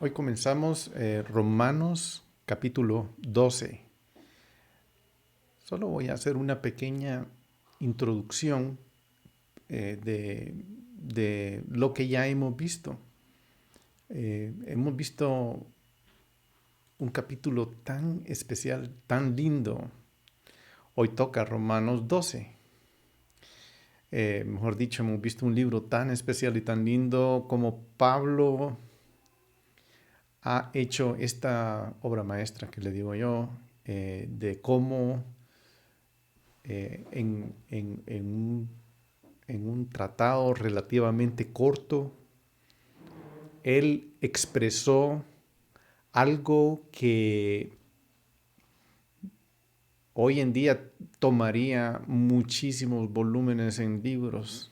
Hoy comenzamos Romanos capítulo 12. Solo voy a hacer una pequeña introducción de lo que ya hemos visto. Hemos visto un capítulo tan especial, tan lindo. Hoy toca Romanos 12. Mejor dicho, hemos visto un libro tan especial y tan lindo como Pablo ha hecho esta obra maestra que le digo yo, de cómo en un tratado relativamente corto, él expresó algo que hoy en día tomaría muchísimos volúmenes en libros.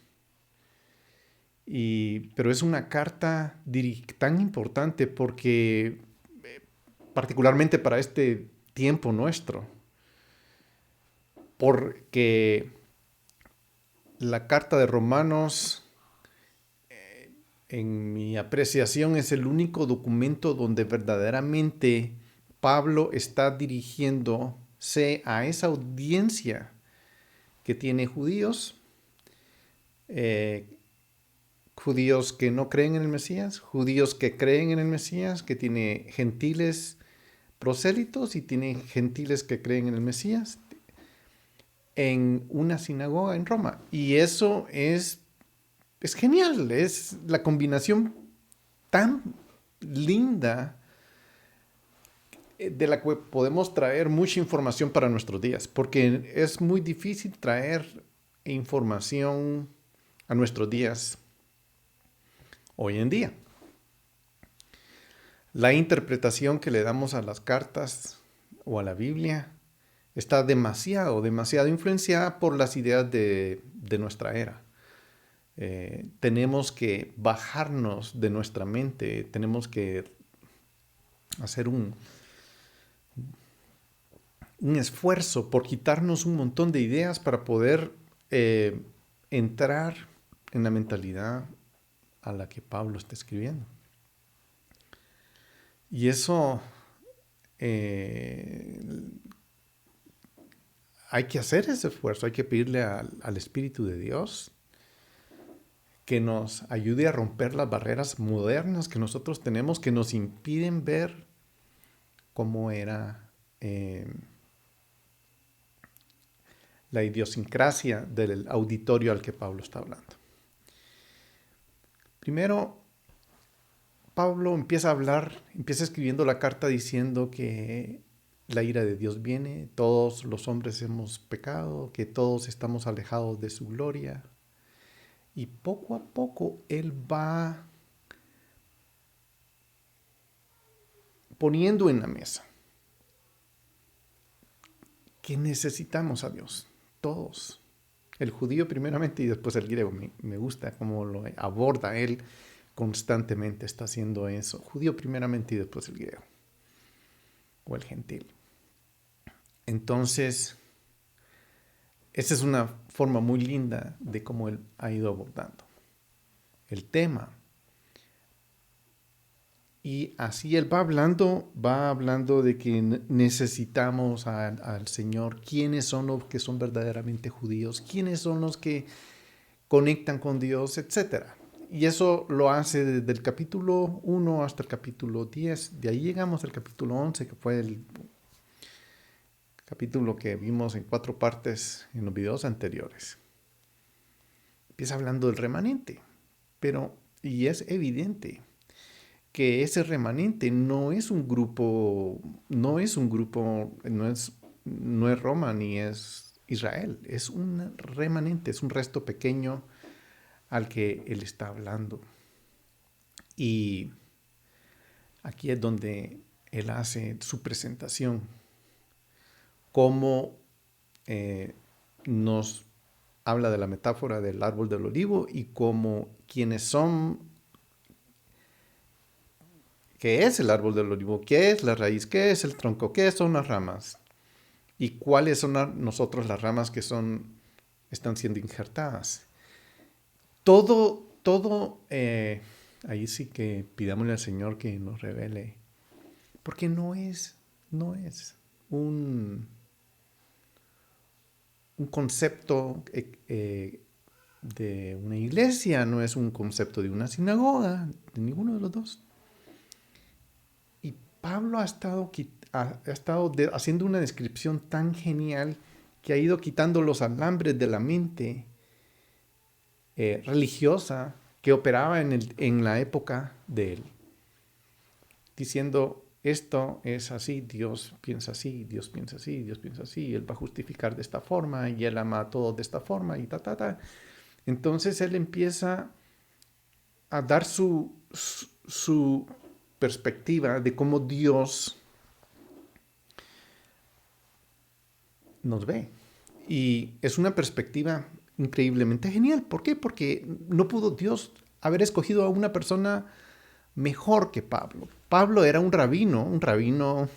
Pero es una carta tan importante porque, particularmente para este tiempo nuestro, porque la carta de Romanos, en mi apreciación, es el único documento donde verdaderamente Pablo está dirigiéndose a esa audiencia que tiene judíos, eh, judíos que no creen en el Mesías, judíos que creen en el Mesías, que tiene gentiles prosélitos y tiene gentiles que creen en el Mesías, en una sinagoga en Roma. Y eso es genial, es la combinación tan linda de la que podemos traer mucha información para nuestros días, porque es muy difícil traer información a nuestros días hoy en día. La interpretación que le damos a las cartas o a la Biblia está demasiado influenciada por las ideas de nuestra era. Tenemos que bajarnos de nuestra mente, tenemos que hacer un esfuerzo por quitarnos un montón de ideas para poder entrar en la mentalidad a la que Pablo está escribiendo. Y eso hay que hacer ese esfuerzo, hay que pedirle al Espíritu de Dios que nos ayude a romper las barreras modernas que nosotros tenemos, que nos impiden ver cómo era la idiosincrasia del auditorio al que Pablo está hablando. Primero, Pablo empieza escribiendo la carta diciendo que la ira de Dios viene, todos los hombres hemos pecado, que todos estamos alejados de su gloria. Y poco a poco él va poniendo en la mesa que necesitamos a Dios, todos. El judío primeramente y después el griego. Me gusta cómo lo aborda él constantemente, está haciendo eso. Judío primeramente y después el griego. O el gentil. Entonces, esa es una forma muy linda de cómo él ha ido abordando el tema. Y así él va hablando de que necesitamos al Señor. ¿Quiénes son los que son verdaderamente judíos? ¿Quiénes son los que conectan con Dios? Etcétera. Y eso lo hace desde el capítulo 1 hasta el capítulo 10. De ahí llegamos al capítulo 11, que fue el capítulo que vimos en 4 partes en los videos anteriores. Empieza hablando del remanente, y es evidente que ese remanente no es no es Roma ni es Israel, es un remanente, es un resto pequeño al que él está hablando. Y aquí es donde él hace su presentación, cómo nos habla de la metáfora del árbol del olivo y cómo quienes son, qué es el árbol del olivo, qué es la raíz, qué es el tronco, qué son las ramas y cuáles son nosotros las ramas que están siendo injertadas. Todo ahí sí que pidámosle al Señor que nos revele. Porque no es un, un concepto de una iglesia, no es un concepto de una sinagoga, de ninguno de los dos. Y Pablo ha estado haciendo una descripción tan genial que ha ido quitando los alambres de la mente religiosa que operaba en la época de él, diciendo, esto es así, Dios piensa así, Dios piensa así, Dios piensa así, Él va a justificar de esta forma y Él ama a todos de esta forma y ta, ta, ta. Entonces Él empieza a dar su perspectiva de cómo Dios nos ve. Y es una perspectiva increíblemente genial. ¿Por qué? Porque no pudo Dios haber escogido a una persona mejor que Pablo. Pablo era un rabino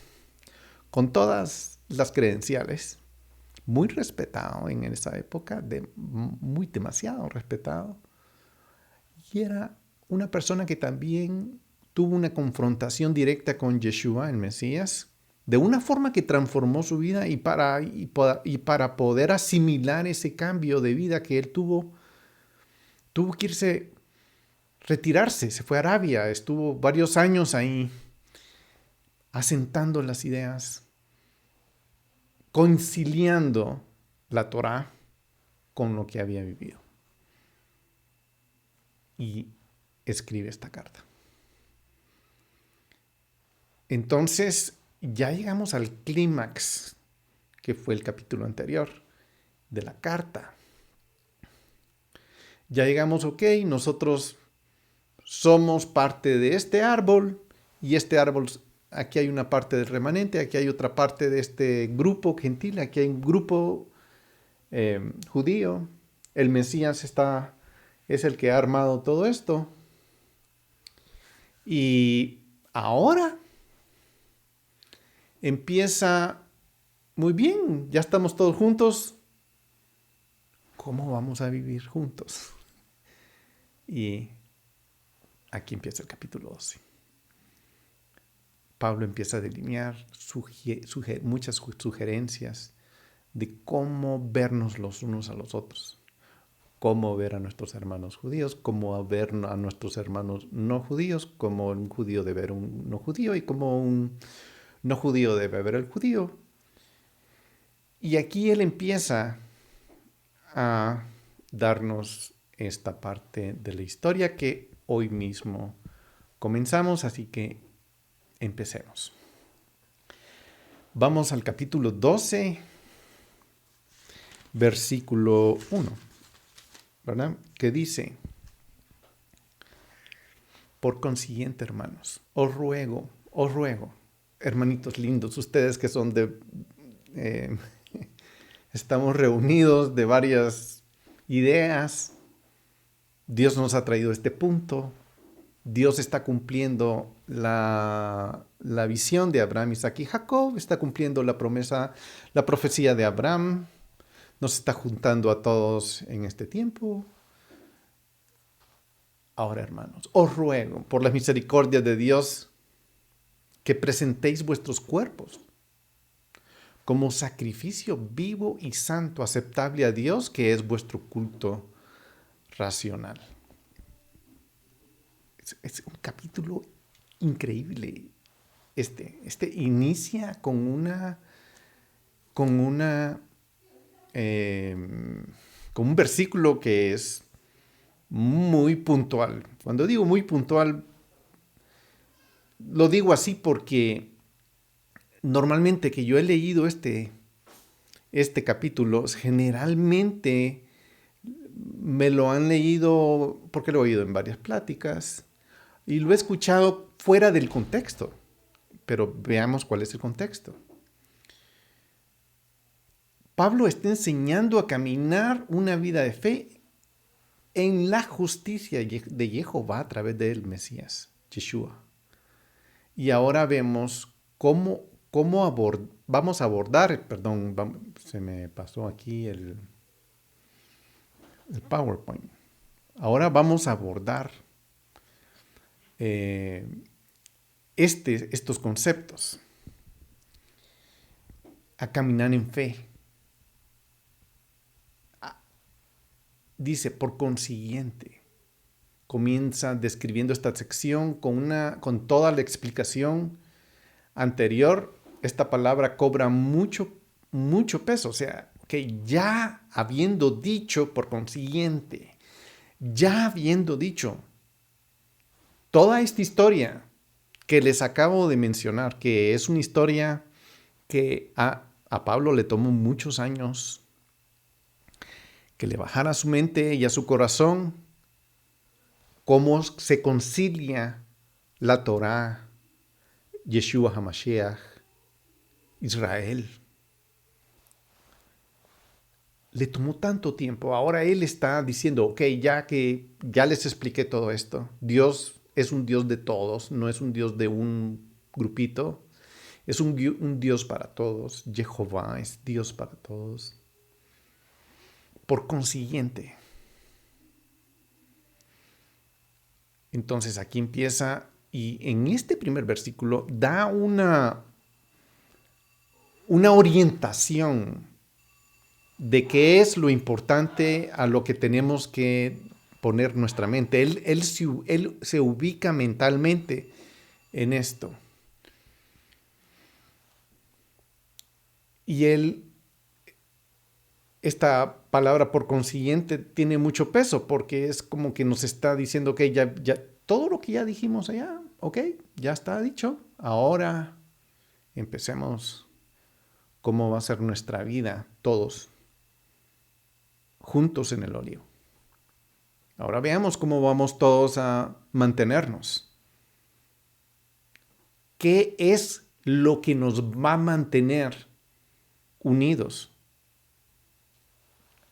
con todas las credenciales, muy respetado en esa época, muy demasiado respetado. Y era una persona que también tuvo una confrontación directa con Yeshua, el Mesías, de una forma que transformó su vida y para poder asimilar ese cambio de vida que él tuvo que retirarse, se fue a Arabia, estuvo varios años ahí asentando las ideas, conciliando la Torá con lo que había vivido. Y escribe esta carta. Entonces, ya llegamos al clímax, que fue el capítulo anterior de la carta. Ya llegamos, ok, nosotros somos parte de este árbol y este árbol, aquí hay una parte del remanente, aquí hay otra parte de este grupo gentil, aquí hay un grupo judío. El Mesías es el que ha armado todo esto. Y ahora empieza muy bien, ya estamos todos juntos. ¿Cómo vamos a vivir juntos? Y aquí empieza el capítulo 12. Pablo empieza a delinear muchas sugerencias de cómo vernos los unos a los otros, cómo ver a nuestros hermanos judíos, cómo ver a nuestros hermanos no judíos, cómo un judío debe ver a un no judío y cómo un no judío debe ver al judío. Y aquí él empieza a darnos esta parte de la historia que hoy mismo comenzamos, así que empecemos. Vamos al capítulo 12, versículo 1, ¿verdad? Que dice, por consiguiente, hermanos, os ruego, hermanitos lindos, ustedes que son estamos reunidos de varias ideas, Dios nos ha traído a este punto, Dios está cumpliendo la visión de Abraham, Isaac y Jacob, está cumpliendo la profecía de Abraham, nos está juntando a todos en este tiempo. Ahora, hermanos, os ruego por la misericordia de Dios que presentéis vuestros cuerpos como sacrificio vivo y santo, aceptable a Dios, que es vuestro culto racional. Es un capítulo increíble. Este inicia con un versículo que es muy puntual. Cuando digo muy puntual, lo digo así porque normalmente que yo he leído este capítulo, generalmente me lo han leído, porque lo he oído en varias pláticas, y lo he escuchado fuera del contexto. Pero veamos cuál es el contexto. Pablo está enseñando a caminar una vida de fe en la justicia de Jehová a través del Mesías, Yeshua. Y ahora vemos cómo vamos a abordar, se me pasó aquí el PowerPoint. Ahora vamos a abordar estos conceptos, a caminar en fe. Dice, por consiguiente, comienza describiendo esta sección con toda la explicación anterior. Esta palabra cobra mucho peso. O sea, que ya habiendo dicho, por consiguiente, ya habiendo dicho toda esta historia que les acabo de mencionar, que es una historia que a Pablo le tomó muchos años que le bajara a su mente y a su corazón cómo se concilia la Torá, Yeshua HaMashiach, Israel. Le tomó tanto tiempo. Ahora él está diciendo, ok, ya que ya les expliqué todo esto, Dios es un Dios de todos, no es un Dios de un grupito, es un Dios para todos. Jehová es Dios para todos. Por consiguiente, entonces aquí empieza y en este primer versículo da una orientación de qué es lo importante a lo que tenemos que poner nuestra mente. Él se ubica mentalmente en esto. Y esta palabra por consiguiente tiene mucho peso porque es como que nos está diciendo que ya todo lo que ya dijimos allá, ok, ya está dicho. Ahora empecemos cómo va a ser nuestra vida todos juntos en el olivo. Ahora veamos cómo vamos todos a mantenernos. ¿Qué es lo que nos va a mantener unidos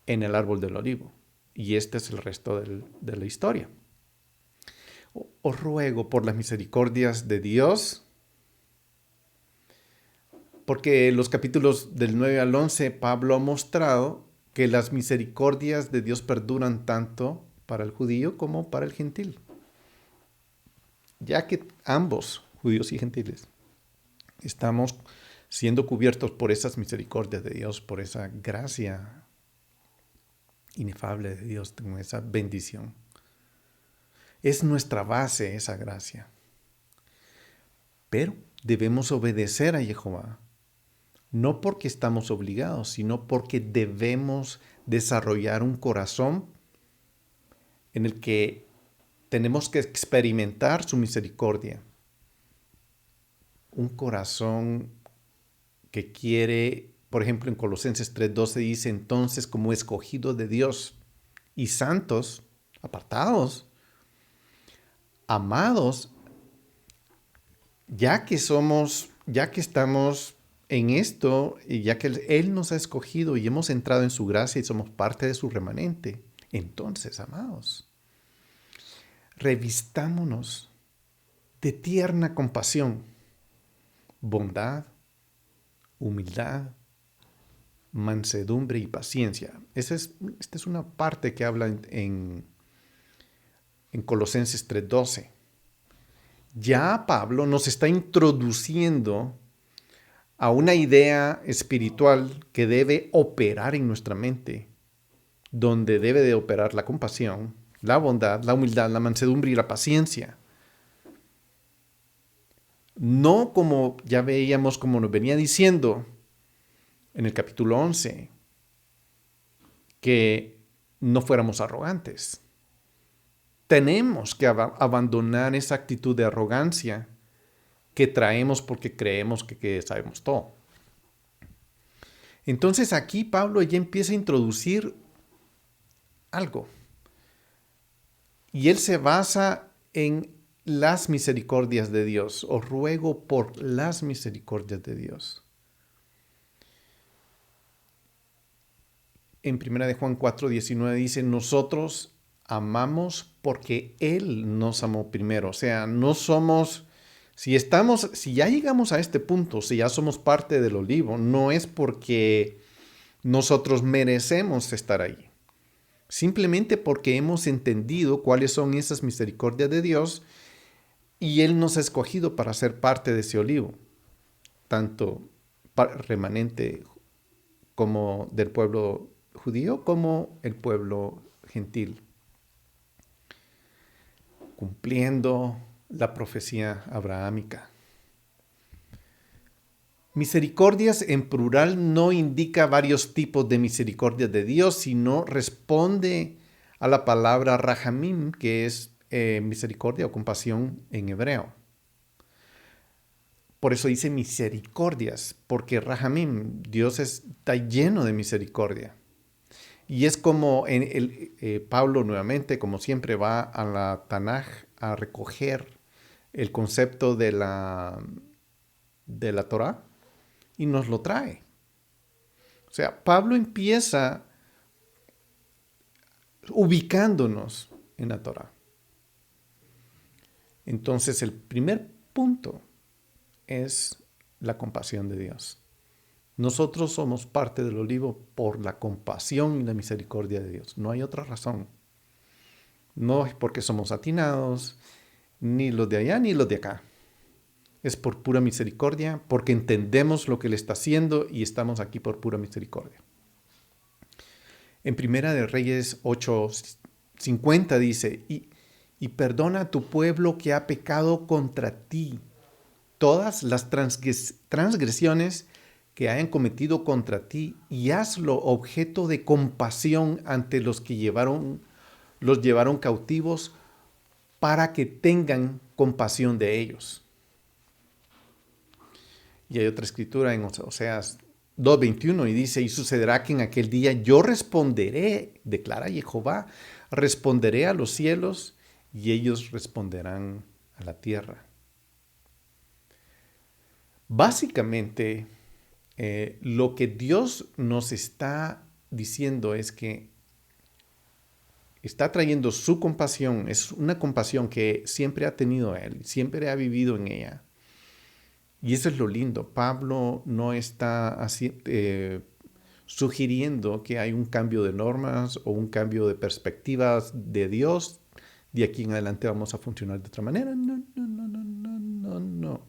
en el árbol del olivo? Y este es el resto de la historia. Os ruego por las misericordias de Dios, porque en los capítulos del 9 al 11 Pablo ha mostrado que las misericordias de Dios perduran tanto para el judío como para el gentil, ya que ambos, judíos y gentiles, estamos siendo cubiertos por esas misericordias de Dios, por esa gracia inefable de Dios, con esa bendición. Es nuestra base esa gracia. Pero debemos obedecer a Jehová, no porque estamos obligados, sino porque debemos desarrollar un corazón en el que tenemos que experimentar su misericordia. Un corazón que quiere, por ejemplo, en Colosenses 3:12 dice, entonces como escogidos de Dios y santos, apartados, amados, ya que estamos en esto, y ya que Él nos ha escogido y hemos entrado en su gracia y somos parte de su remanente, entonces, amados, revistámonos de tierna compasión, bondad, humildad, mansedumbre y paciencia. Esta es una parte que habla en Colosenses 3:12. Ya Pablo nos está introduciendo a una idea espiritual que debe operar en nuestra mente, donde debe de operar la compasión, la bondad, la humildad, la mansedumbre y la paciencia. No como ya veíamos, como nos venía diciendo en el capítulo 11, que no fuéramos arrogantes. Tenemos que abandonar esa actitud de arrogancia que traemos porque creemos que sabemos todo. Entonces aquí Pablo ya empieza a introducir algo. Y él se basa en las misericordias de Dios. Os ruego por las misericordias de Dios. En 1 de Juan 4:19 dice, nosotros amamos porque Él nos amó primero. O sea, no somos, si ya llegamos a este punto, si ya somos parte del olivo, no es porque nosotros merecemos estar ahí. Simplemente porque hemos entendido cuáles son esas misericordias de Dios Y Él nos ha escogido para ser parte de ese olivo, tanto remanente como del pueblo judío como el pueblo gentil, cumpliendo la profecía abrahámica. Misericordias en plural no indica varios tipos de misericordia de Dios, sino responde a la palabra rahamim, que es misericordia o compasión en hebreo. Por eso dice misericordias, porque rahamim, Dios está lleno de misericordia. Y es como Pablo nuevamente, como siempre, va a la Tanaj a recoger el concepto de la Torah y nos lo trae. O sea, Pablo empieza ubicándonos en la Torah. Entonces, el primer punto es la compasión de Dios. Nosotros somos parte del olivo por la compasión y la misericordia de Dios. No hay otra razón. No es porque somos atinados, ni los de allá ni los de acá. Es por pura misericordia, porque entendemos lo que Él está haciendo y estamos aquí por pura misericordia. En Primera de Reyes 8:50 dice, y perdona a tu pueblo que ha pecado contra ti. Todas las transgresiones que hayan cometido contra ti, y hazlo objeto de compasión ante los que los llevaron cautivos, para que tengan compasión de ellos. Y hay otra escritura en Oseas 2:21 y dice, y sucederá que en aquel día yo responderé, declara Jehová, responderé a los cielos y ellos responderán a la tierra. Básicamente, lo que Dios nos está diciendo es que está trayendo su compasión, es una compasión que siempre ha tenido Él, siempre ha vivido en ella. Y eso es lo lindo. Pablo no está sugiriendo que hay un cambio de normas o un cambio de perspectivas de Dios. De aquí en adelante vamos a funcionar de otra manera. No, no, no, no, no, no, no.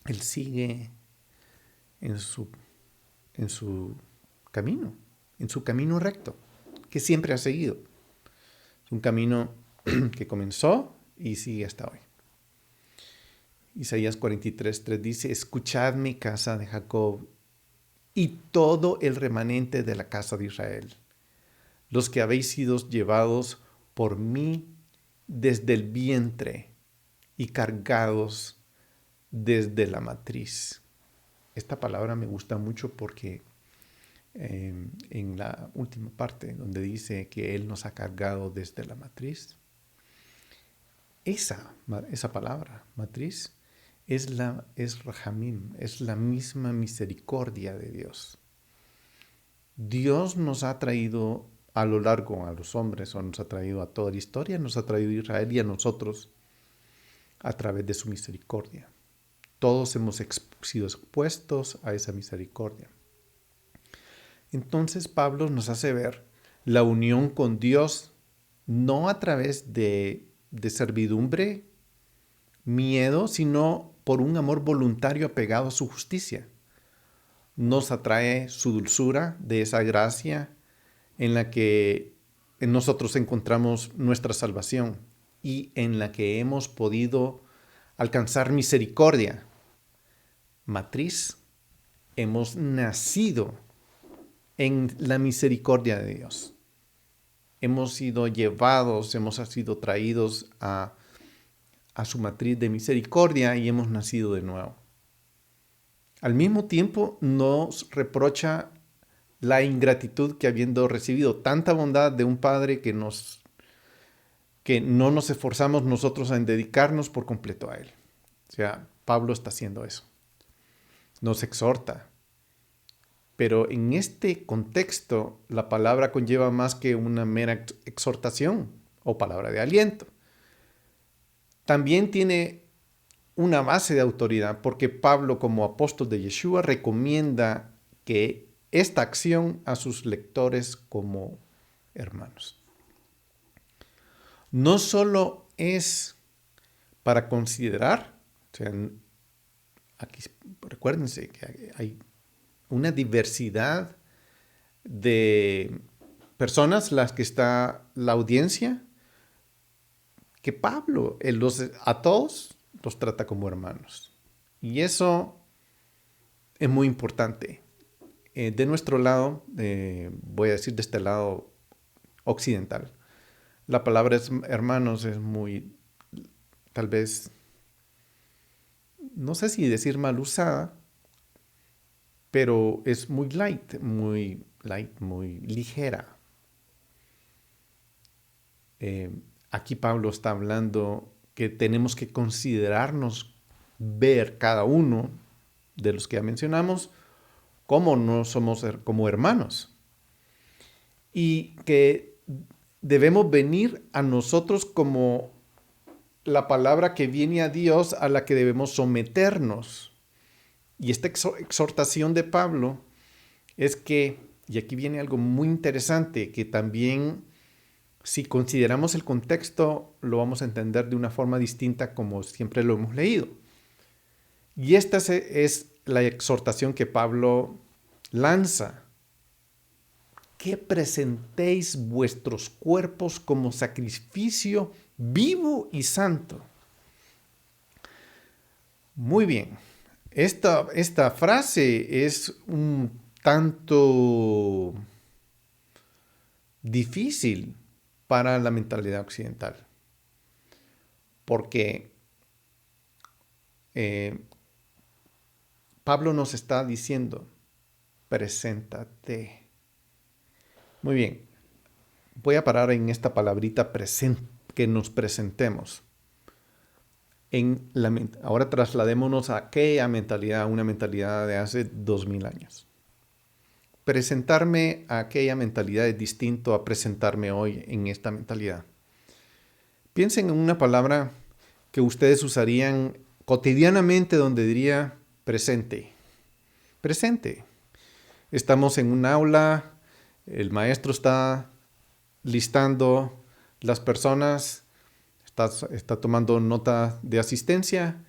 Él sigue en su camino, en su camino recto, que siempre ha seguido. Es un camino que comenzó y sigue hasta hoy. Isaías 43:3 dice, escuchadme, casa de Jacob, y todo el remanente de la casa de Israel, los que habéis sido llevados por mí desde el vientre y cargados desde la matriz. Esta palabra me gusta mucho porque en la última parte donde dice que Él nos ha cargado desde la matriz, esa palabra, matriz, es rahamim, es la misma misericordia de Dios. Dios nos ha traído a lo largo a los hombres, o nos ha traído a toda la historia, nos ha traído a Israel y a nosotros a través de su misericordia. Todos hemos sido expuestos a esa misericordia. Entonces Pablo nos hace ver la unión con Dios no a través de servidumbre, miedo, sino por un amor voluntario apegado a su justicia. Nos atrae su dulzura de esa gracia en la que en nosotros encontramos nuestra salvación y en la que hemos podido alcanzar misericordia. Matriz, hemos nacido en la misericordia de Dios. Hemos sido llevados, hemos sido traídos a su matriz de misericordia y hemos nacido de nuevo. Al mismo tiempo nos reprocha la ingratitud que habiendo recibido tanta bondad de un Padre que no nos esforzamos nosotros en dedicarnos por completo a Él. O sea, Pablo está haciendo eso. Nos exhorta. Pero en este contexto, la palabra conlleva más que una mera exhortación o palabra de aliento. También tiene una base de autoridad, porque Pablo, como apóstol de Yeshua, recomienda que esta acción a sus lectores como hermanos. No solo es para considerar. O sea, aquí recuérdense que hay una diversidad de personas las que está la audiencia, que Pablo a todos los trata como hermanos. Y eso es muy importante. De nuestro lado, voy a decir de este lado occidental, la palabra hermanos es muy, tal vez, no sé si decir mal usada, pero es muy light, muy ligera. Aquí Pablo está hablando que tenemos que considerarnos, ver cada uno de los que ya mencionamos, como no somos como hermanos. Y que debemos venir a nosotros como la palabra que viene a Dios a la que debemos someternos. Y esta exhortación de Pablo es que, y aquí viene algo muy interesante, que también si consideramos el contexto lo vamos a entender de una forma distinta como siempre lo hemos leído. Y esta es la exhortación que Pablo lanza. Que presentéis vuestros cuerpos como sacrificio vivo y santo. Muy bien. Esta frase es un tanto difícil para la mentalidad occidental. Porque Pablo nos está diciendo, preséntate. Muy bien. Voy a parar en esta palabrita que nos presentemos. Ahora trasladémonos a aquella mentalidad, una mentalidad de hace 2000 años. Presentarme a aquella mentalidad es distinto a presentarme hoy en esta mentalidad. Piensen en una palabra que ustedes usarían cotidianamente donde diría presente. Presente. Estamos en un aula, el maestro está listando las personas, está tomando nota de asistencia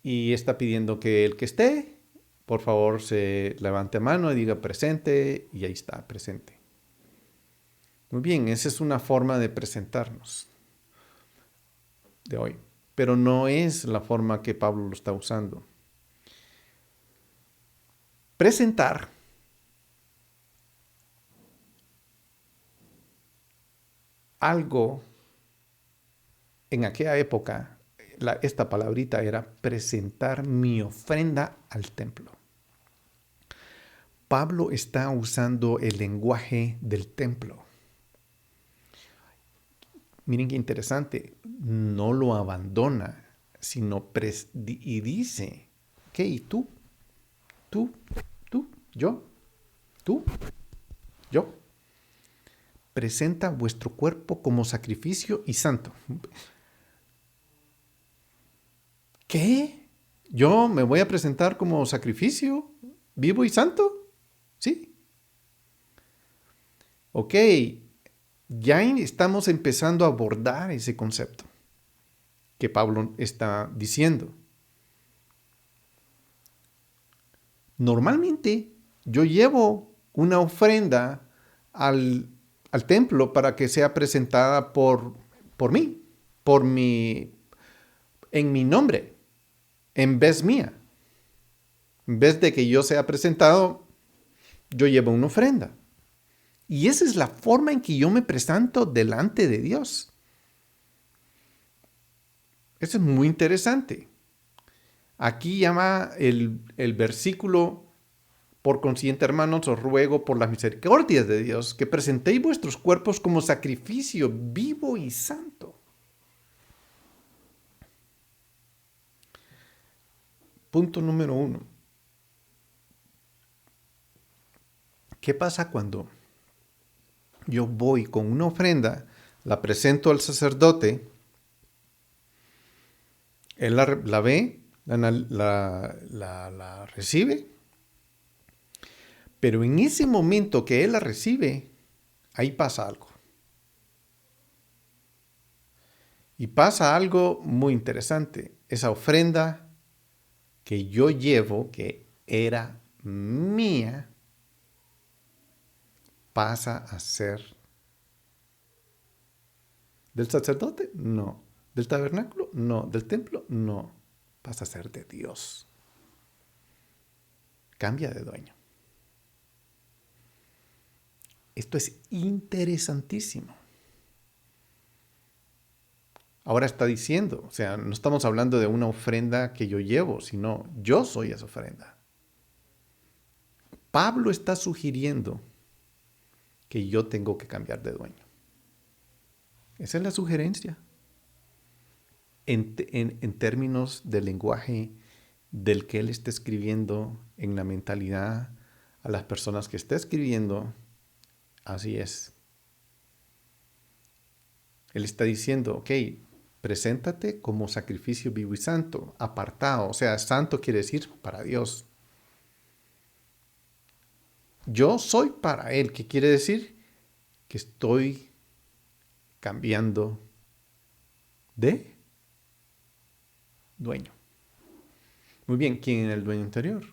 y está pidiendo que el que esté, por favor, se levante mano y diga presente, y ahí está, presente. Muy bien, esa es una forma de presentarnos de hoy, pero no es la forma que Pablo lo está usando. Presentar algo en aquella época, esta palabrita era presentar mi ofrenda al templo. Pablo está usando el lenguaje del templo. Miren qué interesante, no lo abandona, sino y dice, ¿qué? ¿Tú? ¿Yo? ¿Tú? ¿Yo? Presenta vuestro cuerpo como sacrificio y santo. ¿Qué? ¿Yo me voy a presentar como sacrificio vivo y santo? ¿Sí? Ok, ya estamos empezando a abordar ese concepto que Pablo está diciendo. Normalmente yo llevo una ofrenda al templo para que sea presentada por mí, en mi nombre, en vez mía. En vez de que yo sea presentado, yo llevo una ofrenda. Y esa es la forma en que yo me presento delante de Dios. Eso es muy interesante. Aquí llama el versículo, por consiguiente, hermanos, os ruego por las misericordias de Dios que presentéis vuestros cuerpos como sacrificio vivo y santo. Punto número 1. ¿Qué pasa cuando yo voy con una ofrenda, la presento al sacerdote, él la ve, la recibe, pero en ese momento que él la recibe, ahí pasa algo. Y pasa algo muy interesante. Esa ofrenda que yo llevo, que era mía, pasa a ser del sacerdote. No. Del tabernáculo. No. Del templo. No. Pasa a ser de Dios. Cambia de dueño. Esto es interesantísimo. Ahora está diciendo, o sea, no estamos hablando de una ofrenda que yo llevo, sino yo soy esa ofrenda. Pablo está sugiriendo que yo tengo que cambiar de dueño. Esa es la sugerencia. En términos del lenguaje del que él está escribiendo, en la mentalidad a las personas que está escribiendo, así es. Él está diciendo, ok, preséntate como sacrificio vivo y santo, apartado. O sea, santo quiere decir para Dios. Yo soy para Él, que quiere decir que estoy cambiando de dueño. Muy bien, ¿quién era el dueño anterior?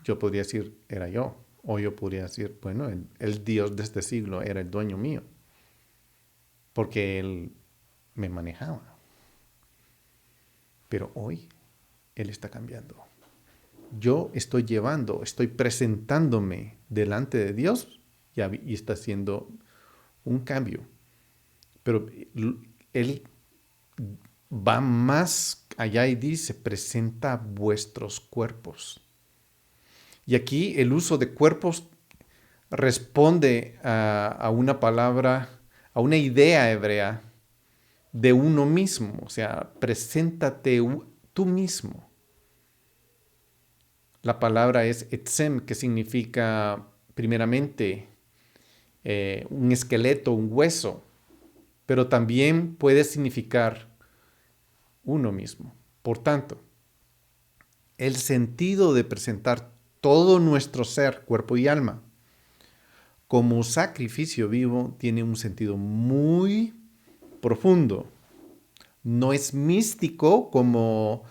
Yo podría decir, era yo. O yo podría decir, bueno, el Dios de este siglo era el dueño mío. Porque Él me manejaba. Pero hoy Él está cambiando. Yo estoy presentándome delante de Dios y está haciendo un cambio. Pero Él va más allá y dice, presenta vuestros cuerpos. Y aquí el uso de cuerpos responde a una palabra, a una idea hebrea de uno mismo. O sea, preséntate tú mismo. La palabra es etzem, que significa primeramente un esqueleto, un hueso, pero también puede significar uno mismo. Por tanto, el sentido de presentar todo nuestro ser, cuerpo y alma, como sacrificio vivo tiene un sentido muy profundo. No es místico como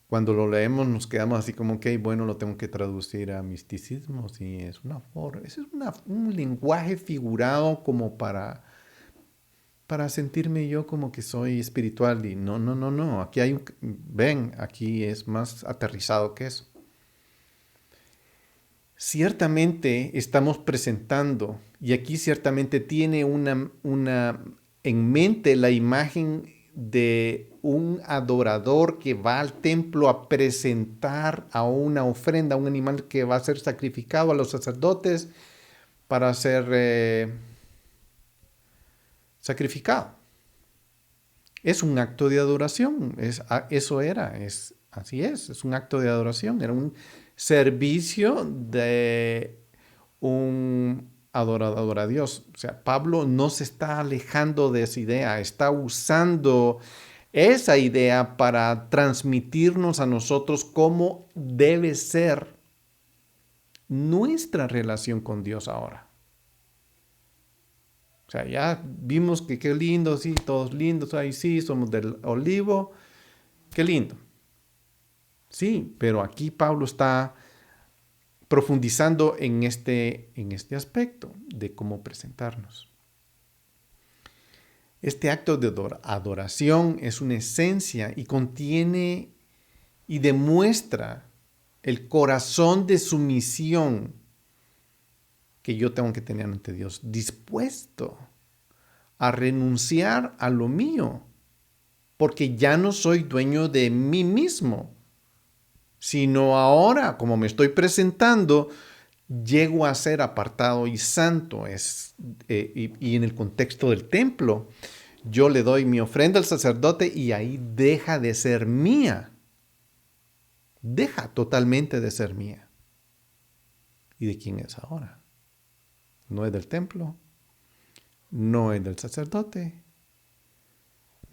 cuando lo leemos nos quedamos así como que, bueno, lo tengo que traducir a misticismo. Sí, es una forma, es un lenguaje figurado como para sentirme yo como que soy espiritual. Y no, no, no, no. Aquí hay ven, aquí es más aterrizado que eso. Ciertamente estamos presentando, y aquí ciertamente tiene una en mente la imagen de un adorador que va al templo a presentar a una ofrenda, a un animal que va a ser sacrificado a los sacerdotes para ser sacrificado. Es un acto de adoración, así es un acto de adoración, era un servicio de un adorador a Dios. O sea, Pablo no se está alejando de esa idea, está usando esa idea para transmitirnos a nosotros cómo debe ser nuestra relación con Dios ahora. O sea, ya vimos que qué lindo, sí, todos lindos, ahí sí, somos del olivo, qué lindo. Sí, pero aquí Pablo está profundizando en este aspecto de cómo presentarnos. Este acto de adoración es una esencia y contiene y demuestra el corazón de sumisión que yo tengo que tener ante Dios, dispuesto a renunciar a lo mío, porque ya no soy dueño de mí mismo, sino ahora, como me estoy presentando, llego a ser apartado y santo. Y en el contexto del templo, yo le doy mi ofrenda al sacerdote y ahí deja de ser mía. Deja totalmente de ser mía. ¿Y de quién es ahora? No es del templo, no es del sacerdote,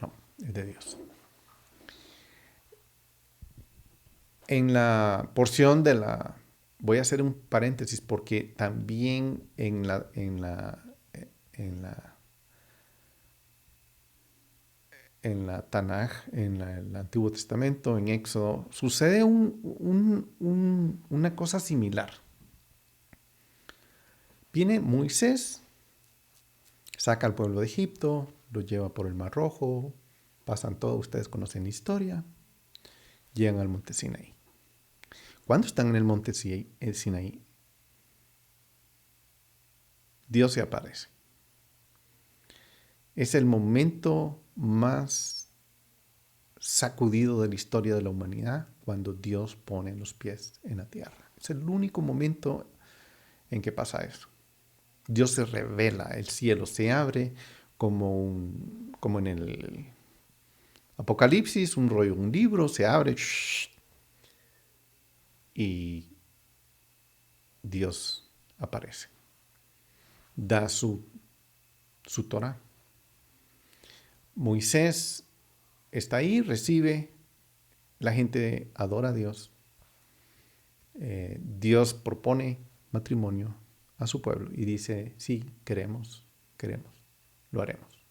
no, es de Dios. En la porción de la... Voy a hacer un paréntesis porque también en la la Tanaj, en el Antiguo Testamento, en Éxodo, sucede una cosa similar. Viene Moisés, saca al pueblo de Egipto, lo lleva por el Mar Rojo, pasan todo, ustedes conocen la historia, llegan al monte Sinaí. Cuando están en el monte Sinaí, Dios se aparece. Es el momento más sacudido de la historia de la humanidad cuando Dios pone los pies en la tierra. Es el único momento en que pasa eso. Dios se revela, el cielo se abre como en el Apocalipsis, un libro se abre y Dios aparece. Da su Torah. Moisés está ahí, recibe, la gente adora a Dios. Dios propone matrimonio a su pueblo y dice, sí, queremos, lo haremos.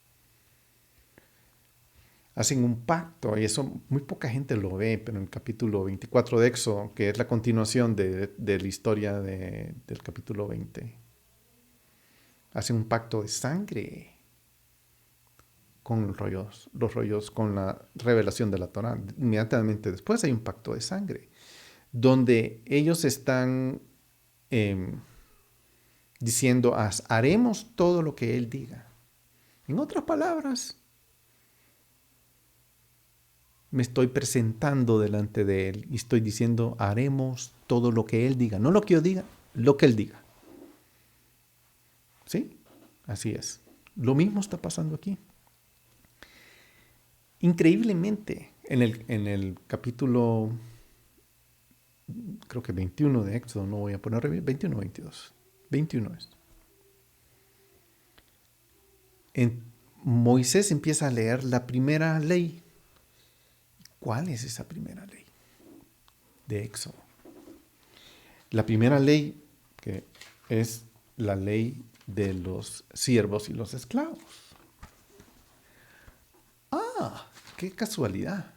Hacen un pacto, y eso muy poca gente lo ve, pero en el capítulo 24 de Éxodo, que es la continuación de la historia del capítulo 20, hacen un pacto de sangre con los rollos con la revelación de la Torah. Inmediatamente después hay un pacto de sangre, donde ellos están diciendo, haremos todo lo que Él diga. En otras palabras, me estoy presentando delante de Él y estoy diciendo, haremos todo lo que Él diga. No lo que yo diga, lo que Él diga. ¿Sí? Así es. Lo mismo está pasando aquí. Increíblemente, en el capítulo, creo que 21 de Éxodo, no voy a poner 21 o 22. 21 es. Moisés empieza a leer la primera ley. ¿Cuál es esa primera ley de Éxodo? La primera ley, que es la ley de los siervos y los esclavos. Qué casualidad.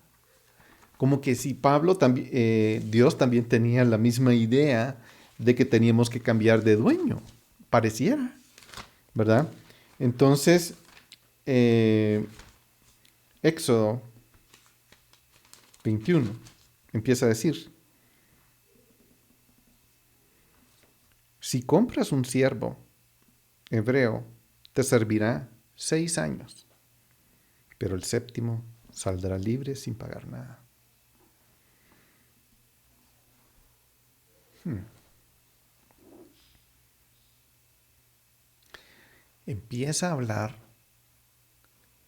Como que si Pablo también, Dios también tenía la misma idea de que teníamos que cambiar de dueño. Pareciera, ¿verdad? Entonces, Éxodo 21 empieza a decir, si compras un siervo hebreo, te servirá 6 años, pero el séptimo saldrá libre sin pagar nada. Empieza a hablar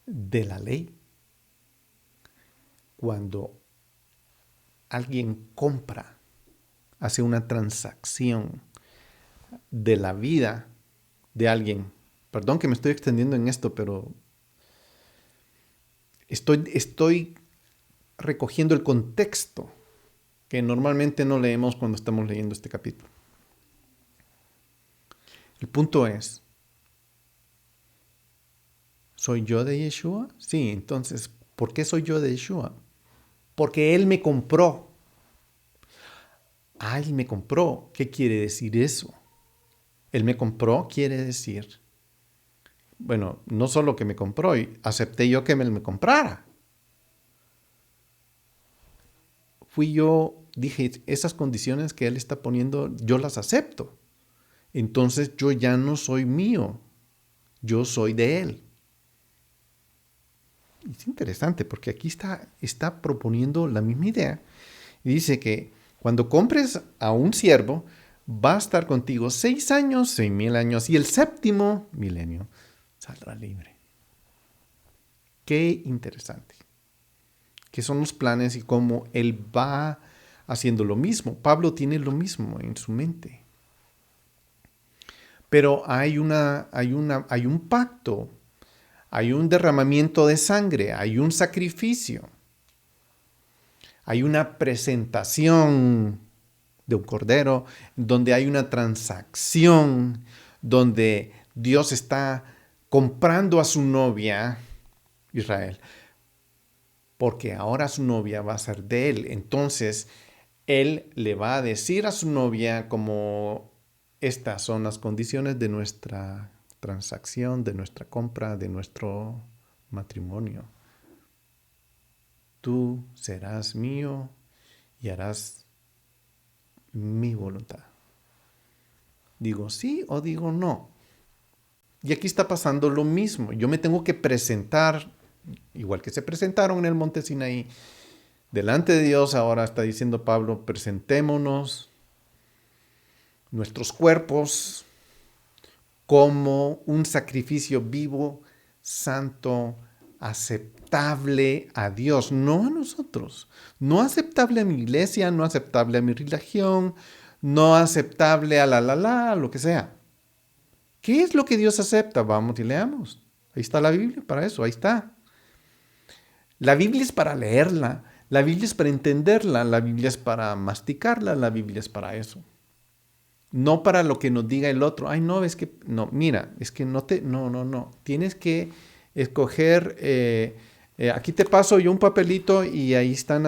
de la ley cuando alguien compra, hace una transacción de la vida de alguien. Perdón que me estoy extendiendo en esto, pero estoy recogiendo el contexto que normalmente no leemos cuando estamos leyendo este capítulo. El punto es, ¿soy yo de Yeshua? Sí, entonces, ¿por qué soy yo de Yeshua? Porque Él me compró. Él me compró. ¿Qué quiere decir eso? Él me compró quiere decir, bueno, no solo que me compró, y acepté yo que me comprara. Fui yo, dije, esas condiciones que Él está poniendo, yo las acepto. Entonces yo ya no soy mío, yo soy de Él. Es interesante porque aquí está proponiendo la misma idea. Y dice que cuando compres a un siervo, va a estar contigo 6 años, 6,000 años, y el séptimo milenio saldrá libre. Qué interesante. ¿Qué son los planes y cómo Él va haciendo lo mismo? Pablo tiene lo mismo en su mente. Pero hay un pacto, hay un derramamiento de sangre, hay un sacrificio, hay una presentación de un cordero, donde hay una transacción, donde Dios está comprando a su novia, Israel, porque ahora su novia va a ser de él. Entonces, él le va a decir a su novia como estas son las condiciones de nuestra transacción, de nuestra compra, de nuestro matrimonio. Tú serás mío y harás mi voluntad. Digo sí o digo no. Y aquí está pasando lo mismo. Yo me tengo que presentar, igual que se presentaron en el monte Sinaí, delante de Dios. Ahora está diciendo Pablo, presentémonos nuestros cuerpos como un sacrificio vivo, santo, aceptable a Dios, no a nosotros. No aceptable a mi iglesia, no aceptable a mi religión, no aceptable a lo que sea. ¿Qué es lo que Dios acepta? Vamos y leamos. Ahí está la Biblia para eso, ahí está. La Biblia es para leerla, la Biblia es para entenderla, la Biblia es para masticarla, la Biblia es para eso. No para lo que nos diga el otro. Ay, no, es que, no, mira, es que no. Tienes que escoger, aquí te paso yo un papelito y ahí están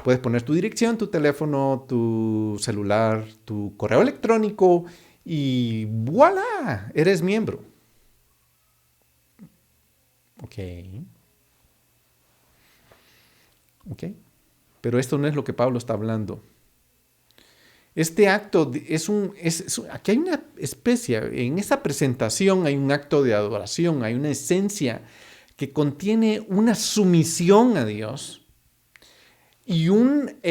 puedes poner tu dirección, tu teléfono, tu celular, tu correo electrónico y ¡voilá! Eres miembro. Ok. Ok. Pero esto no es lo que Pablo está hablando. Este acto aquí hay una especie, en esa presentación hay un acto de adoración, hay una esencia que contiene una sumisión a Dios y una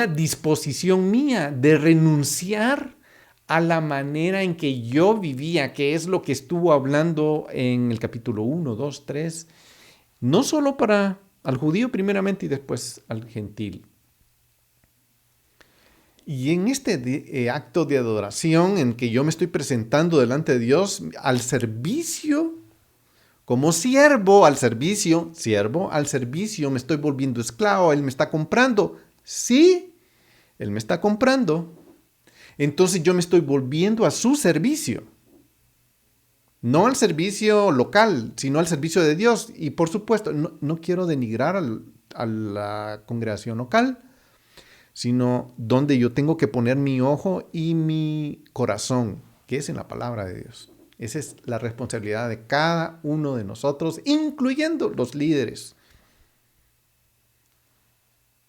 disposición mía de renunciar a la manera en que yo vivía, que es lo que estuvo hablando en el capítulo 1, 2, 3, no solo para al judío primeramente y después al gentil. Y en este acto de adoración en que yo me estoy presentando delante de Dios al servicio, como siervo al servicio, me estoy volviendo esclavo, Él me está comprando. Sí, Él me está comprando. Entonces yo me estoy volviendo a su servicio. No al servicio local, sino al servicio de Dios. Y por supuesto, no quiero denigrar a la congregación local, sino donde yo tengo que poner mi ojo y mi corazón, que es en la palabra de Dios. Esa es la responsabilidad de cada uno de nosotros, incluyendo los líderes.